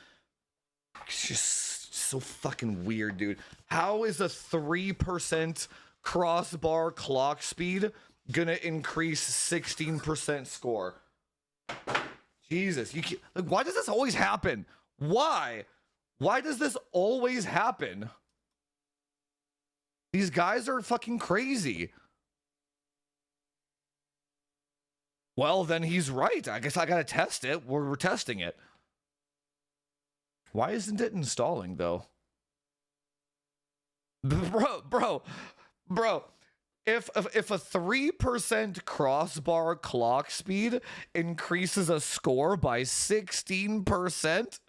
It's just so fucking weird, dude. How is a 3% crossbar clock speed gonna increase 16% score? Jesus, like, why does this always happen? Why? Why does this always happen? These guys are fucking crazy. Well, then he's right. I guess I gotta test it. We're testing it. Why isn't it installing, though? Bro. If a 3% crossbar clock speed increases a score by 16%,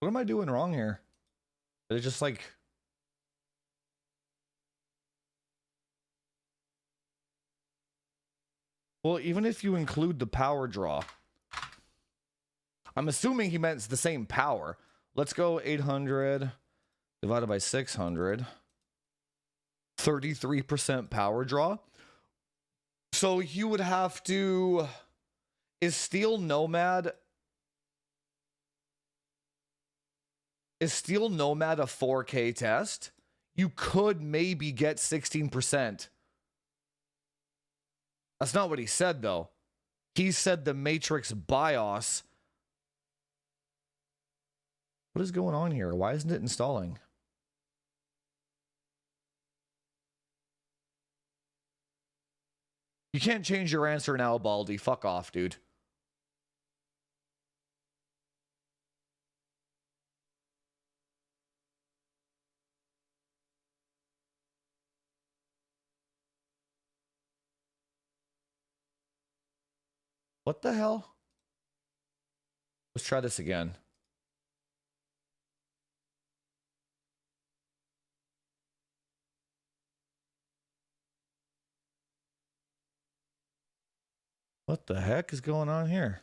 What am I doing wrong here? Did it just like... Well, even if you include the power draw, I'm assuming he meant it's the same power. Let's go 800 divided by 600. 33% power draw. So you would have to... Is Steel Nomad... Is Steel Nomad a 4K test? You could maybe get 16%. That's not what he said, though. He said the Matrix BIOS. What is going on here? Why isn't it installing? You can't change your answer now, Baldy. Fuck off, dude. What the hell? Let's try this again. What the heck is going on here?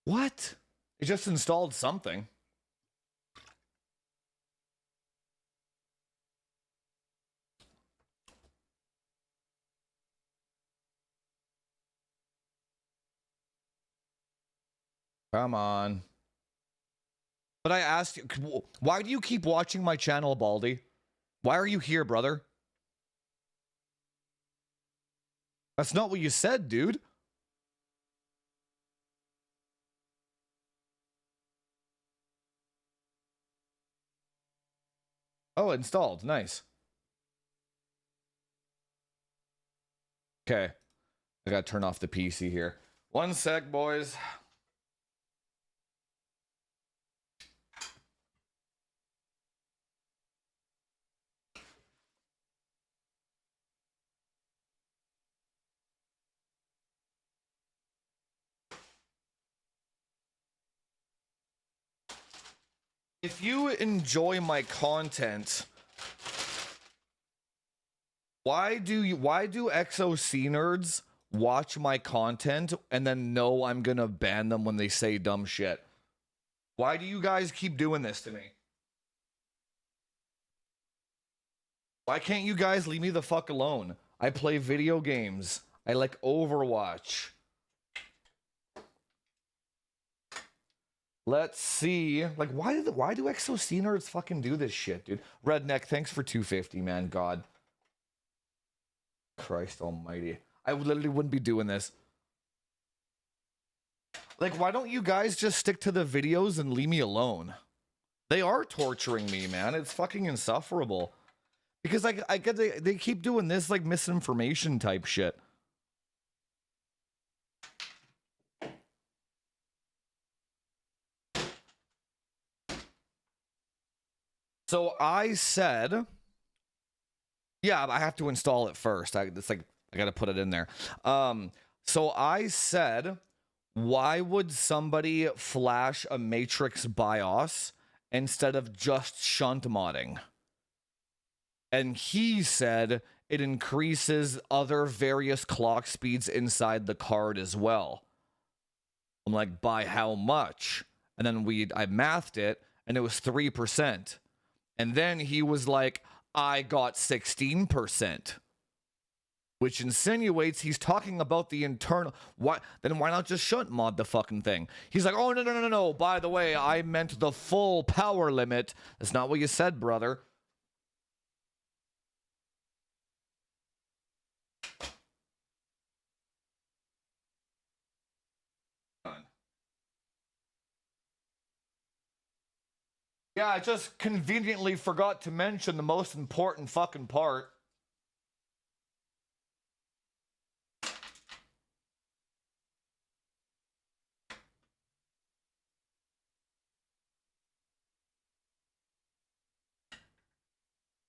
What? It just installed something. Come on. But I asked you, why do you keep watching my channel, Baldy? Why are you here, brother? That's not what you said, dude. Oh, installed. Nice. Okay. I gotta turn off the PC here. One sec, boys. If you enjoy my content, why do XOC nerds watch my content and then know I'm gonna ban them when they say dumb shit? Why do you guys keep doing this to me? Why can't you guys leave me the fuck alone? I play video games. I like Overwatch. Let's see. Like, why do XOC nerds fucking do this shit, dude? Redneck, thanks for 250, man. God. Christ almighty. I literally wouldn't be doing this. Like, why don't you guys just stick to the videos and leave me alone? They are torturing me, man. It's fucking insufferable. Because I get they keep doing this like misinformation type shit. So I said, yeah, I have to install it first. It's like I got to put it in there. So I said, why would somebody flash a Matrix BIOS instead of just shunt modding? And he said it increases other various clock speeds inside the card as well. I'm like, by how much? And then I mathed it, and it was 3%. And then he was like, I got 16%. Which insinuates he's talking about the internal... Why not just shunt mod the fucking thing? He's like, oh, no. By the way, I meant the full power limit. That's not what you said, brother. Yeah, I just conveniently forgot to mention the most important fucking part.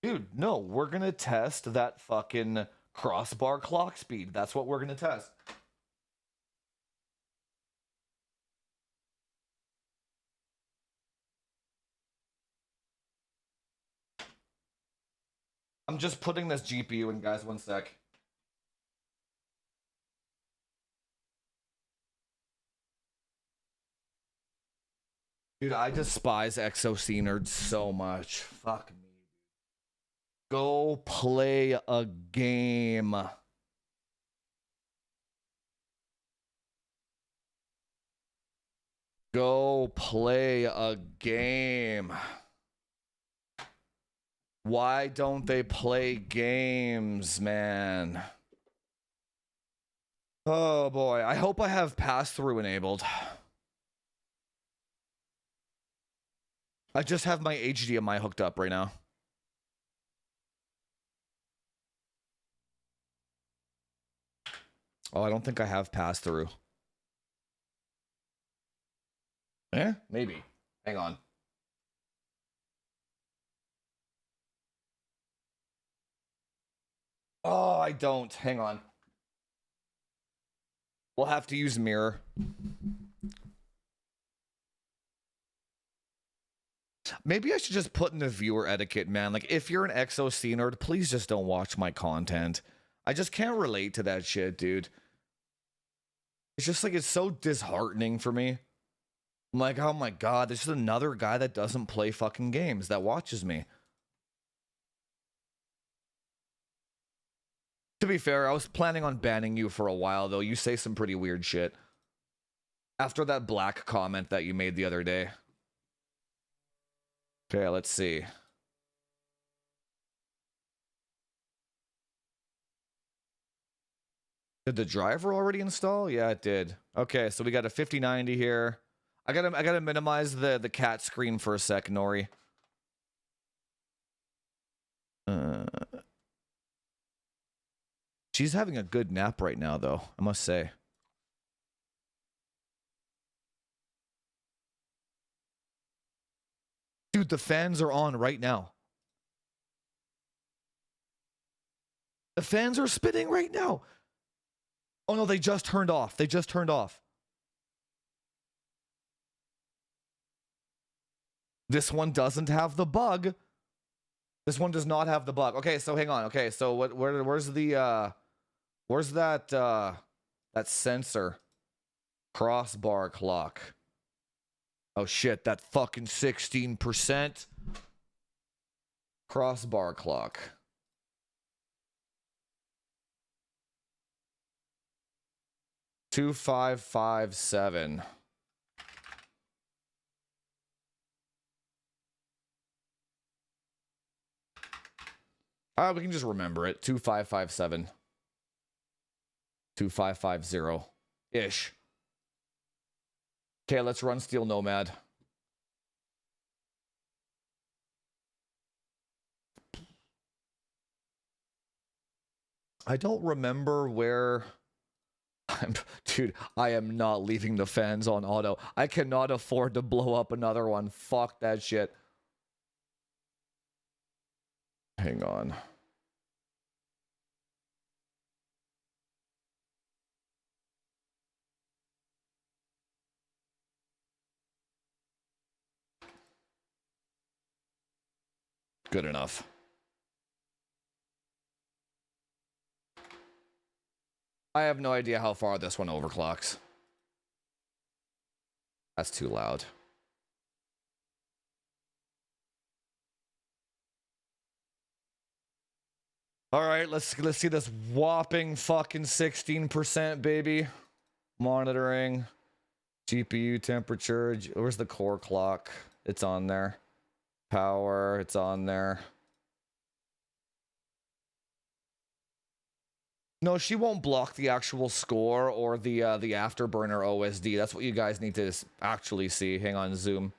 Dude, no, we're gonna test that fucking crossbar clock speed. That's what we're gonna test. I'm just putting this GPU in, guys, 1 sec. Dude, I despise XOC nerds so much. Fuck me. Go play a game. Go play a game. Why don't they play games, man? Oh boy, I hope I have pass-through enabled. I just have my HDMI hooked up right now. Oh, I don't think I have pass-through. Eh? Maybe. Hang on. Oh, I don't. Hang on. We'll have to use mirror. Maybe I should just put in the viewer etiquette, man. Like, if you're an XOC nerd, please just don't watch my content. I just can't relate to that shit, dude. It's just like, it's so disheartening for me. I'm like, oh my god, there's just another guy that doesn't play fucking games that watches me. To be fair, I was planning on banning you for a while, though. You say some pretty weird shit. After that black comment that you made the other day. Okay, let's see. Did the driver already install? Yeah, it did. Okay, so we got a 5090 here. I gotta minimize the cat screen for a sec, Nori. She's having a good nap right now, though, I must say. Dude, the fans are on right now. The fans are spinning right now. Oh no, they just turned off. They just turned off. This one doesn't have the bug. This one does not have the bug. Okay, so hang on. Okay, so where's the where's that that sensor? Crossbar clock. Oh shit, that fucking 16% crossbar clock. $2,557. We can just remember it. 2557. 2550 ish. Okay, let's run Steel Nomad. I don't remember where dude, I am not leaving the fans on auto. I cannot afford to blow up another one. Fuck that shit. Hang on. Good enough. I have no idea how far this one overclocks. That's too loud. All right, let's see this whopping fucking 16%, baby. Monitoring, GPU temperature. Where's the core clock? It's on there. Power, it's on there. No, she won't block the actual score or the afterburner OSD. That's what you guys need to actually see. Hang on, zoom.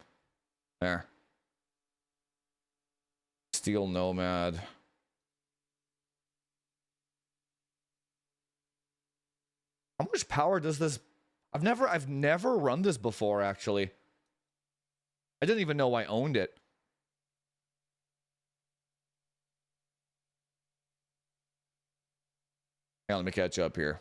There. Steel Nomad. How much power does this? I've never run this before, actually. I didn't even know I owned it. Hang on, let me catch up here.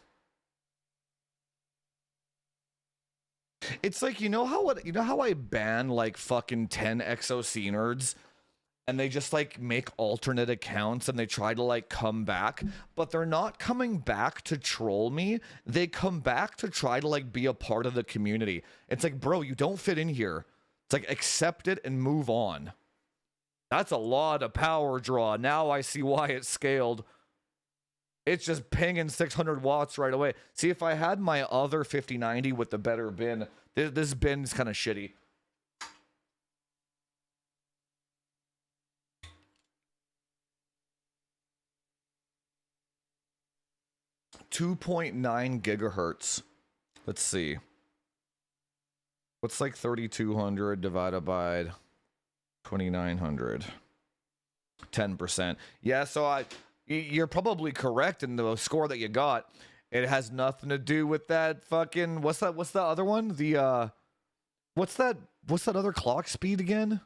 It's like, you know how I ban like fucking 10 XOC nerds and they just like make alternate accounts and they try to like come back, but they're not coming back to troll me. They come back to try to like be a part of the community. It's like, bro, you don't fit in here. It's like, accept it and move on. That's a lot of power draw. Now I see why it's scaled. It's just pinging 600 watts right away. See, if I had my other 5090 with the better bin, this bin's kind of shitty. .9 gigahertz. Let's see. What's like 3200 divided by 2900? 10%. Yeah, so you're probably correct in the score that you got. It has nothing to do with that fucking, what's the other one? The what's that other clock speed again?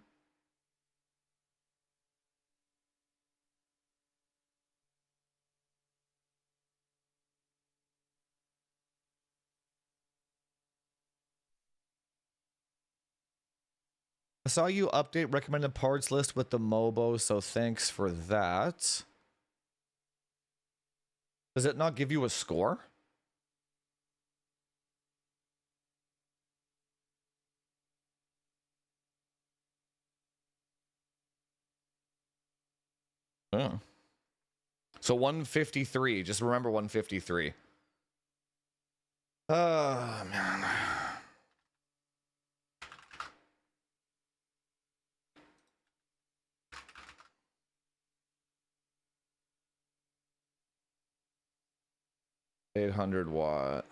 I saw you update recommended parts list with the Mobo, so thanks for that. Does it not give you a score? Oh. So 153. Just remember 153. Oh, man. $800 watt.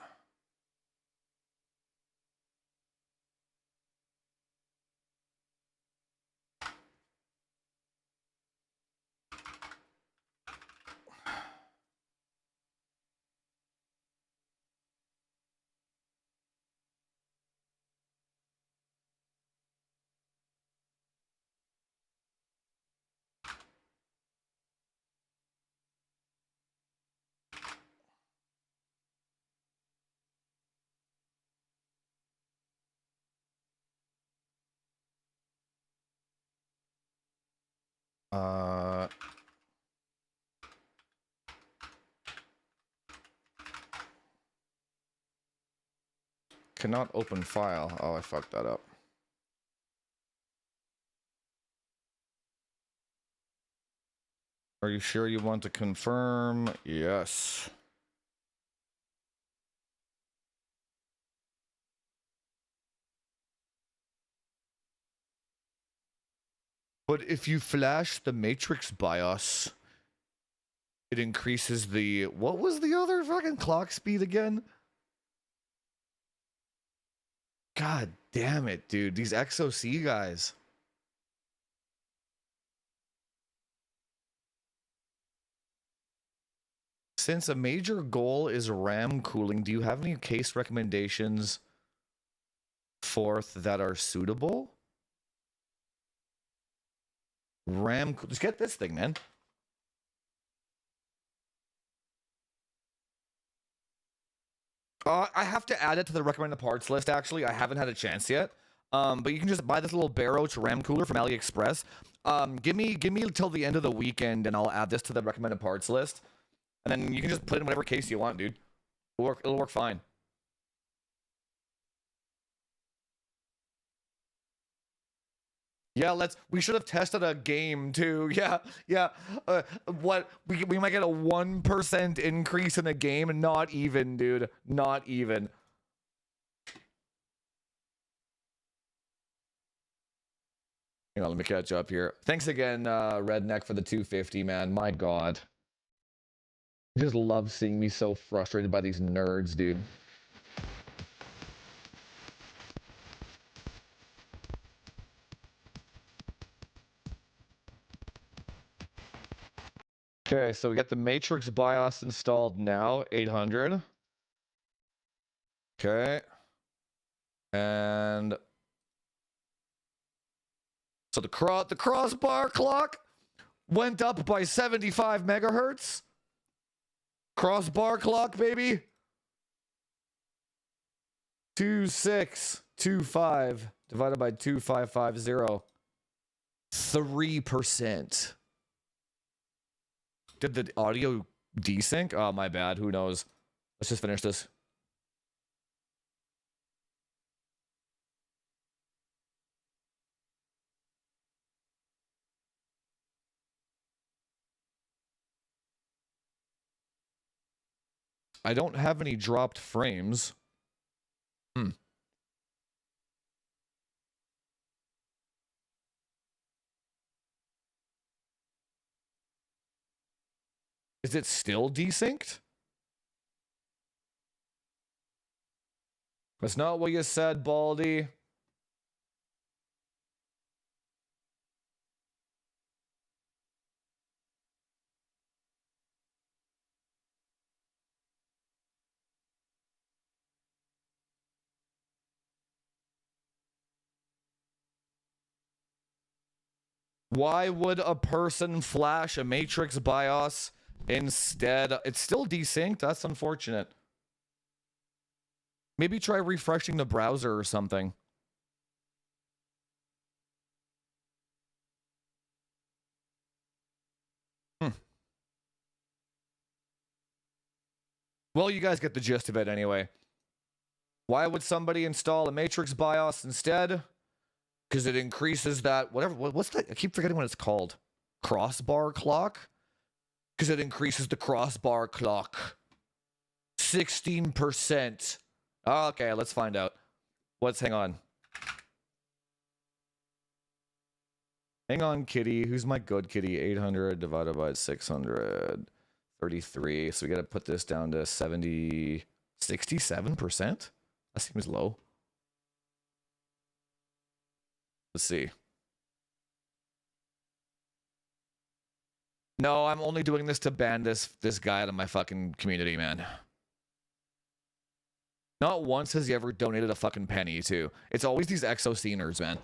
Cannot open file. Oh, I fucked that up. Are you sure you want to confirm? Yes. But if you flash the matrix BIOS, it increases the... What was the other fucking clock speed again? God damn it, dude. These XOC guys. Since a major goal is RAM cooling, do you have any case recommendations that are suitable? RAM... Just get this thing, man. I have to add it to the recommended parts list, actually. I haven't had a chance yet. But you can just buy this little Barroach RAM cooler from AliExpress. Give me till the end of the weekend, and I'll add this to the recommended parts list. And then you can just put it in whatever case you want, dude. It'll work fine. Yeah, we should have tested a game too. Yeah. We might get a 1% increase in a game. Not even, dude. Not even. Hang on, let me catch up here. Thanks again, Redneck, for the 250, man. My God. I just love seeing me so frustrated by these nerds, dude. Okay, so we got the Matrix BIOS installed now, 800. Okay. And so the crossbar clock went up by 75 megahertz. Crossbar clock, baby. 2625 divided by 2550. 3%. Did the audio desync? Oh, my bad. Who knows? Let's just finish this. I don't have any dropped frames. Is it still desynced? That's not what you said, Baldy. Why would a person flash a matrix BIOS instead? It's still desynced. That's unfortunate. Maybe try refreshing the browser or something. Well, you guys get the gist of it anyway. Why would somebody install a matrix BIOS instead? Because it increases that, whatever, what's that? I keep forgetting what it's called. Crossbar clock? Because it increases the crossbar clock. 16%. Okay, let's find out. Hang on. Hang on, kitty. Who's my good kitty? 800 divided by 600. 33. So we got to put this down to 67%? That seems low. Let's see. No, I'm only doing this to ban this guy out of my fucking community, man. Not once has he ever donated a fucking penny, too. It's always these exo-sceners, man.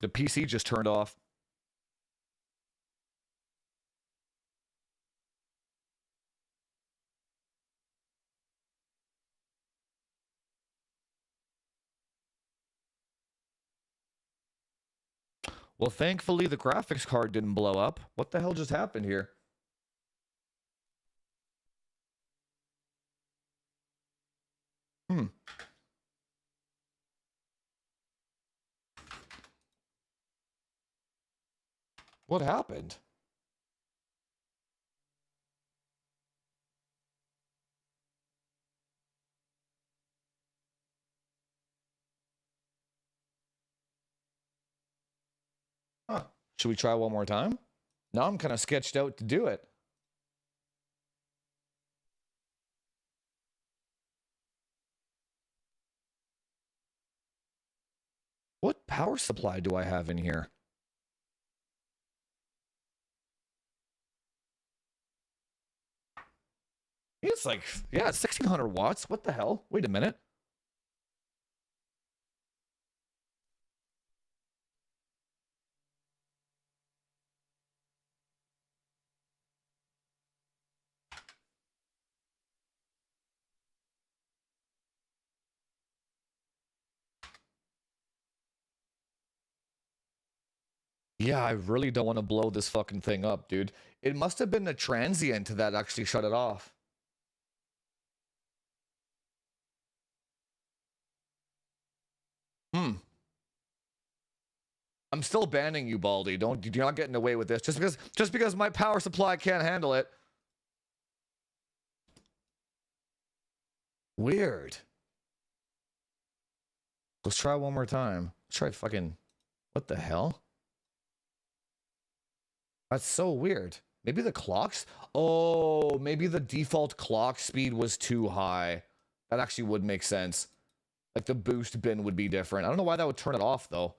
The PC just turned off. Well, thankfully, the graphics card didn't blow up. What the hell just happened here? What happened? Huh. Should we try one more time? Now I'm kind of sketched out to do it. What power supply do I have in here? It's like, yeah, 1600 watts. What the hell? Wait a minute. Yeah, I really don't want to blow this fucking thing up, dude. It must have been a transient that actually shut it off. I'm still banning you, Baldy. You're not getting away with this. Just because my power supply can't handle it. Weird. Let's try one more time. Let's try fucking... What the hell? That's so weird. Maybe the clocks? Oh, maybe the default clock speed was too high. That actually would make sense. Like the boost bin would be different. I don't know why that would turn it off, though.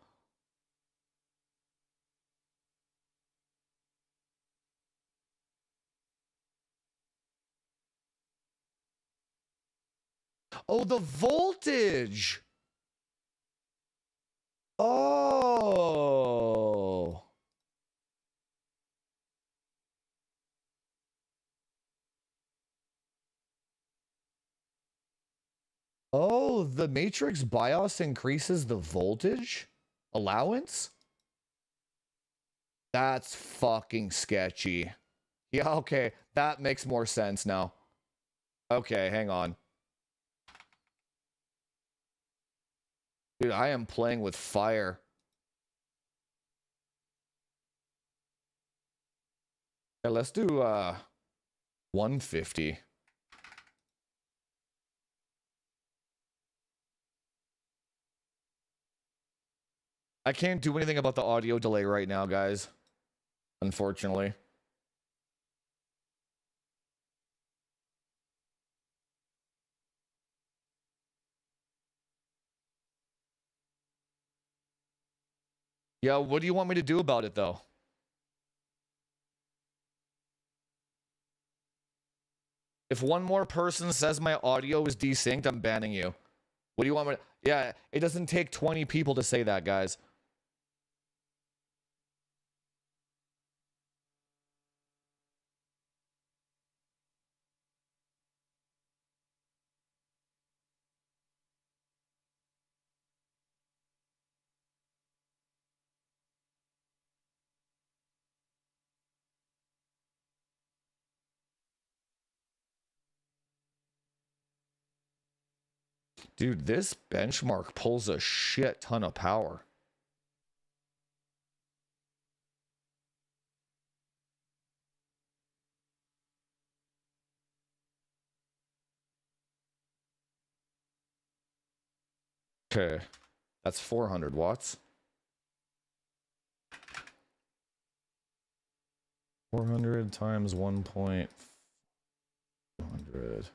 Oh, the voltage. Oh. Oh, the matrix BIOS increases the voltage allowance? That's fucking sketchy. Yeah, okay. That makes more sense now. Okay, hang on. Dude, I am playing with fire. Yeah, let's do 150. I can't do anything about the audio delay right now, guys. Unfortunately. Yeah, what do you want me to do about it, though? If one more person says my audio is desynced, I'm banning you. What do you want me to... Yeah, it doesn't take 20 people to say that, guys. Dude, this benchmark pulls a shit ton of power. Okay, that's 400 watts. 400 times 1.400.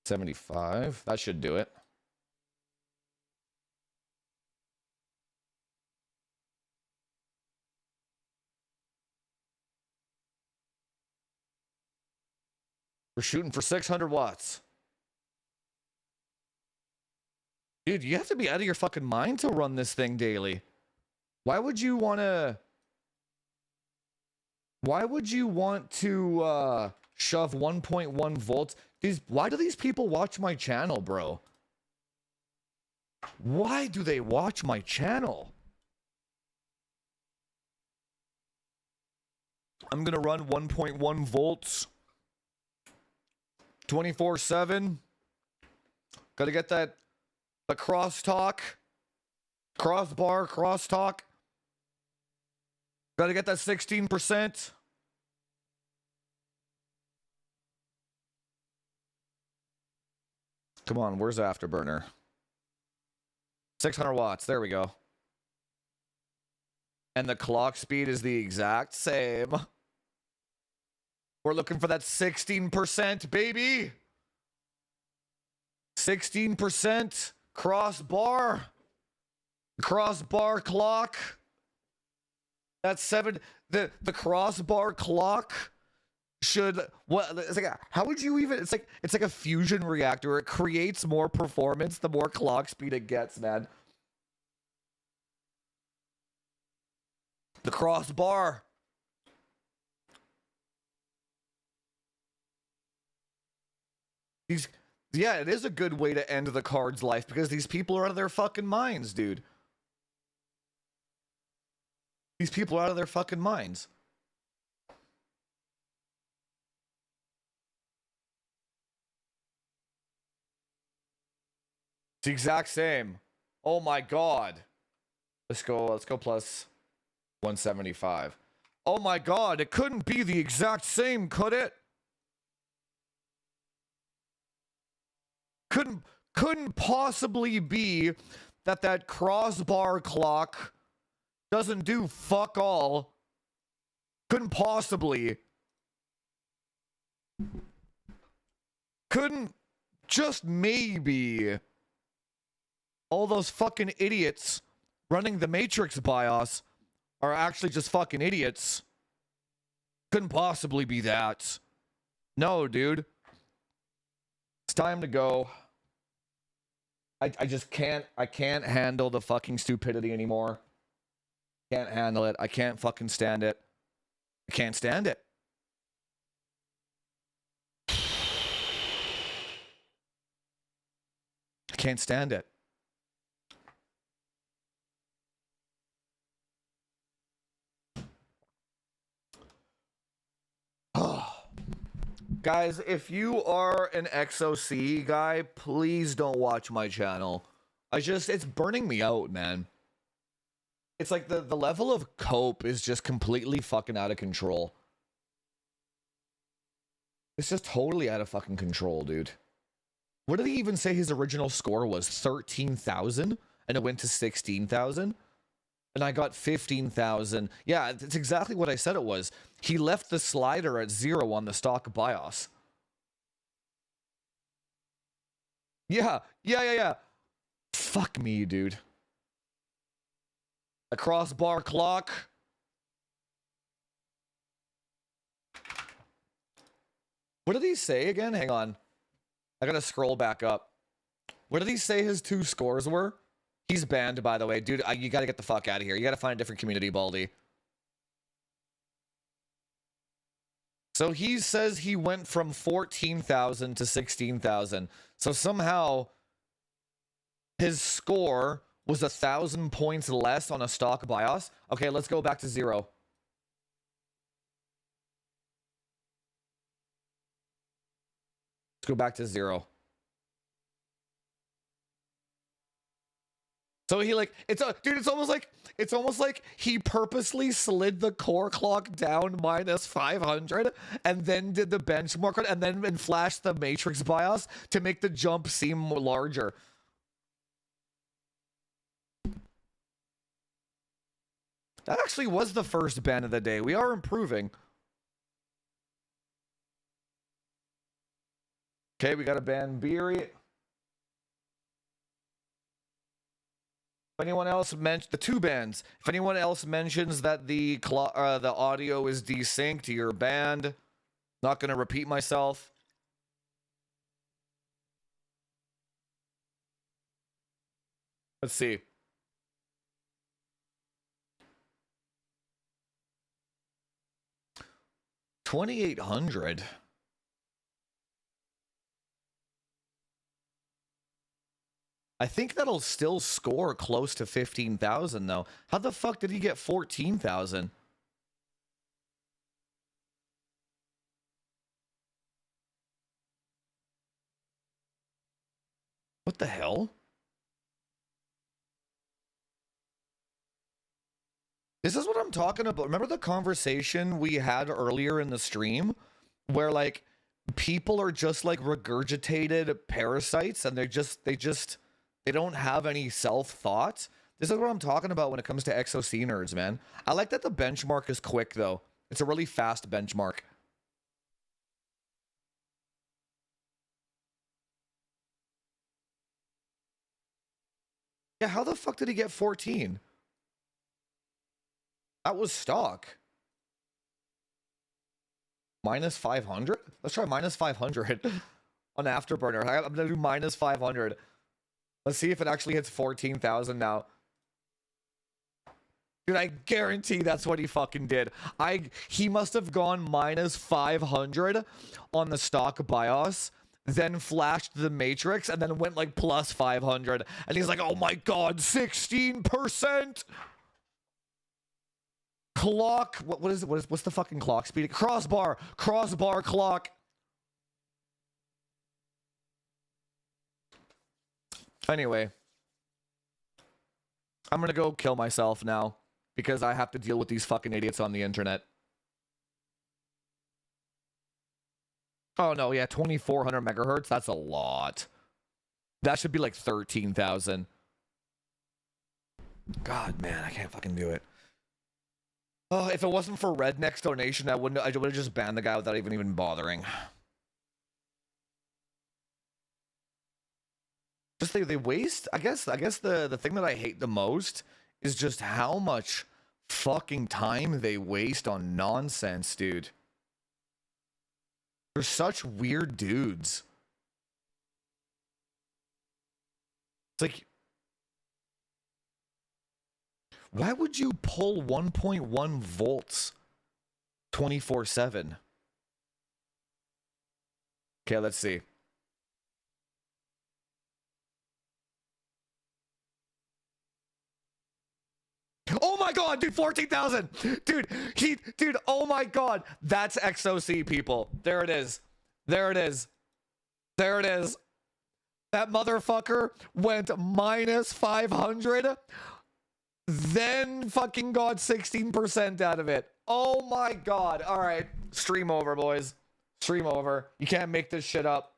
75. That should do it. We're shooting for 600 watts. Dude, you have to be out of your fucking mind to run this thing daily. Why would you want to... Why would you want to shove 1.1 volts? Why do these people watch my channel, bro? Why do they watch my channel? I'm gonna run 1.1 volts 24/7. Gotta get that the crosstalk, crossbar crosstalk. Gotta get that 16%. Come on, where's Afterburner? 600 watts, there we go. And the clock speed is the exact same. We're looking for that 16%, baby. 16% crossbar. Crossbar clock. That's 7. The crossbar clock should it's like how would you even it's like a fusion reactor. It creates more performance the more clock speed it gets, man. The crossbar. Yeah, it is a good way to end the card's life because these people are out of their fucking minds, dude. These people are out of their fucking minds. It's the exact same. Oh my god. Let's go plus 175. Oh my god, it couldn't be the exact same, could it? Couldn't possibly be that crossbar clock doesn't do fuck all. Couldn't possibly. Couldn't just maybe. All those fucking idiots running the Matrix BIOS are actually just fucking idiots. Couldn't possibly be that. No, dude. It's time to go. I just can't. I can't handle the fucking stupidity anymore. Can't handle it. I can't fucking stand it. I can't stand it. I can't stand it. Guys, if you are an XOC guy, please don't watch my channel. It's burning me out, man. It's like the level of cope is just completely fucking out of control. It's just totally out of fucking control, dude. What did he even say his original score was? 13,000? And it went to 16,000? And I got 15,000. Yeah, it's exactly what I said it was. He left the slider at 0 on the stock BIOS. Yeah. Fuck me, dude. A crossbar clock. What did he say again? Hang on. I gotta scroll back up. What did he say his 2 scores were? He's banned, by the way. Dude, you gotta get the fuck out of here. You gotta find a different community, Baldy. So he says he went from 14,000 to 16,000. So somehow his score was 1,000 points less on a stock BIOS. Okay, let's go back to 0. Let's go back to 0. So he like dude, it's almost like he purposely slid the core clock down minus 500 and then did the benchmark and then flashed the matrix BIOS to make the jump seem larger. That actually was the first ban of the day. We are improving. Okay, we got a ban Beery. If anyone else mentions the 2 bans, if anyone else mentions that the audio is desynced, you're banned. Not gonna repeat myself. Let's see. $2,800. I think that'll still score close to 15,000 though. How the fuck did he get 14,000? What the hell? This is what I'm talking about. Remember the conversation we had earlier in the stream where like people are just like regurgitated parasites and they don't have any self-thought? This is what I'm talking about when it comes to XOC nerds, man. I like that the benchmark is quick, though. It's a really fast benchmark. Yeah, how the fuck did he get 14? That was stock. Minus 500? Let's try minus 500 on Afterburner. I'm gonna do minus 500. Let's see if it actually hits 14,000 now. Dude, I guarantee that's what he fucking did. He must have gone minus 500 on the stock BIOS, then flashed the matrix, and then went like plus 500. And he's like, oh my god, 16%! Clock, what is it? What's the fucking clock speed? Crossbar clock. Anyway, I'm gonna go kill myself now because I have to deal with these fucking idiots on the internet. Oh no, yeah, 2400 megahertz. That's a lot. That should be like 13,000. God, man, I can't fucking do it. Oh, if it wasn't for Redneck's donation, I would have just banned the guy without even bothering. Just they waste. I guess the thing that I hate the most is just how much fucking time they waste on nonsense, dude. They're such weird dudes. It's like, why would you pull 1.1 volts 24/7? Okay, let's see. Oh my god, dude, 14,000. Dude, oh my god. That's XOC, people. There it is. There it is. There it is. That motherfucker went minus 500, then fucking got 16% out of it. Oh my god. All right. Stream over, boys. Stream over. You can't make this shit up.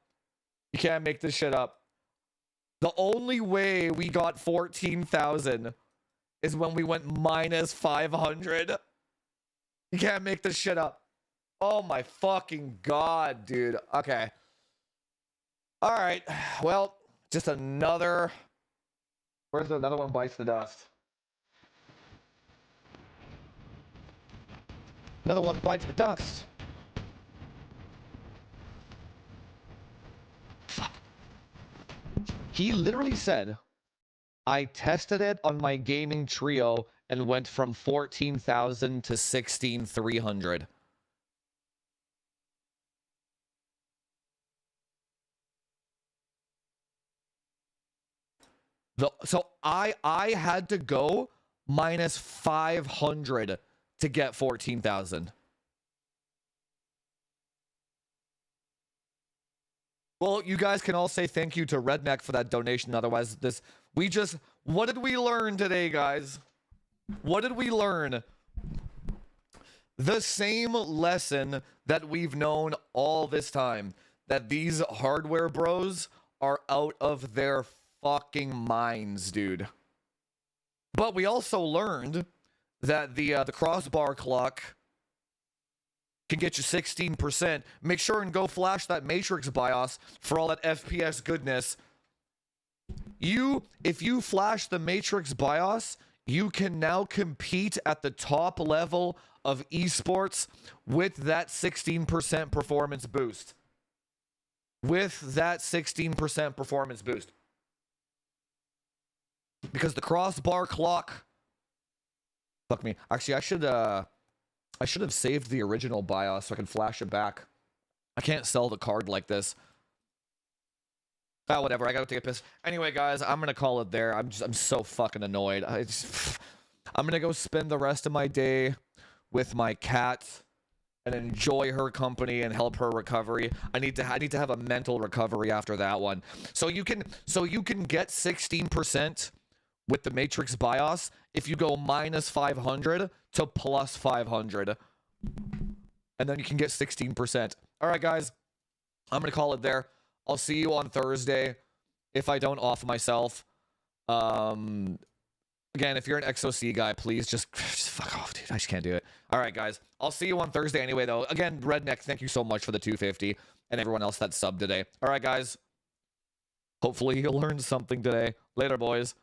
You can't make this shit up. The only way we got 14,000 is when we went minus 500. You can't make this shit up. Oh my fucking god, dude. Okay. All right. Well, just another. Where's another one bites the dust? Another one bites the dust. Fuck. He literally said, I tested it on my gaming trio and went from 14,000 to 16,300. So I had to go minus 500 to get 14,000. Well, you guys can all say thank you to Redneck for that donation. Otherwise, what did we learn today, guys? What did we learn? The same lesson that we've known all this time, that these hardware bros are out of their fucking minds, dude. But we also learned that the crossbar clock can get you 16%. Make sure and go flash that Matrix BIOS for all that FPS goodness. If you flash the Matrix BIOS, you can now compete at the top level of esports with that 16% performance boost. With that 16% performance boost. Because the crossbar clock... Fuck me. Actually, I should have saved the original BIOS so I can flash it back. I can't sell the card like this. Oh, whatever. I gotta take a piss. Anyway, guys, I'm gonna call it there. I'm so fucking annoyed. I'm gonna go spend the rest of my day with my cat and enjoy her company and help her recovery. I need to have a mental recovery after that one. So you can get 16% with the Matrix BIOS if you go minus 500 to plus 500. And then you can get 16%. All right, guys. I'm going to call it there. I'll see you on Thursday if I don't off myself. Again, if you're an XOC guy, please just fuck off, dude. I just can't do it. All right, guys. I'll see you on Thursday anyway, though. Again, Redneck, thank you so much for the 250 and everyone else that subbed today. All right, guys. Hopefully you learned something today. Later, boys.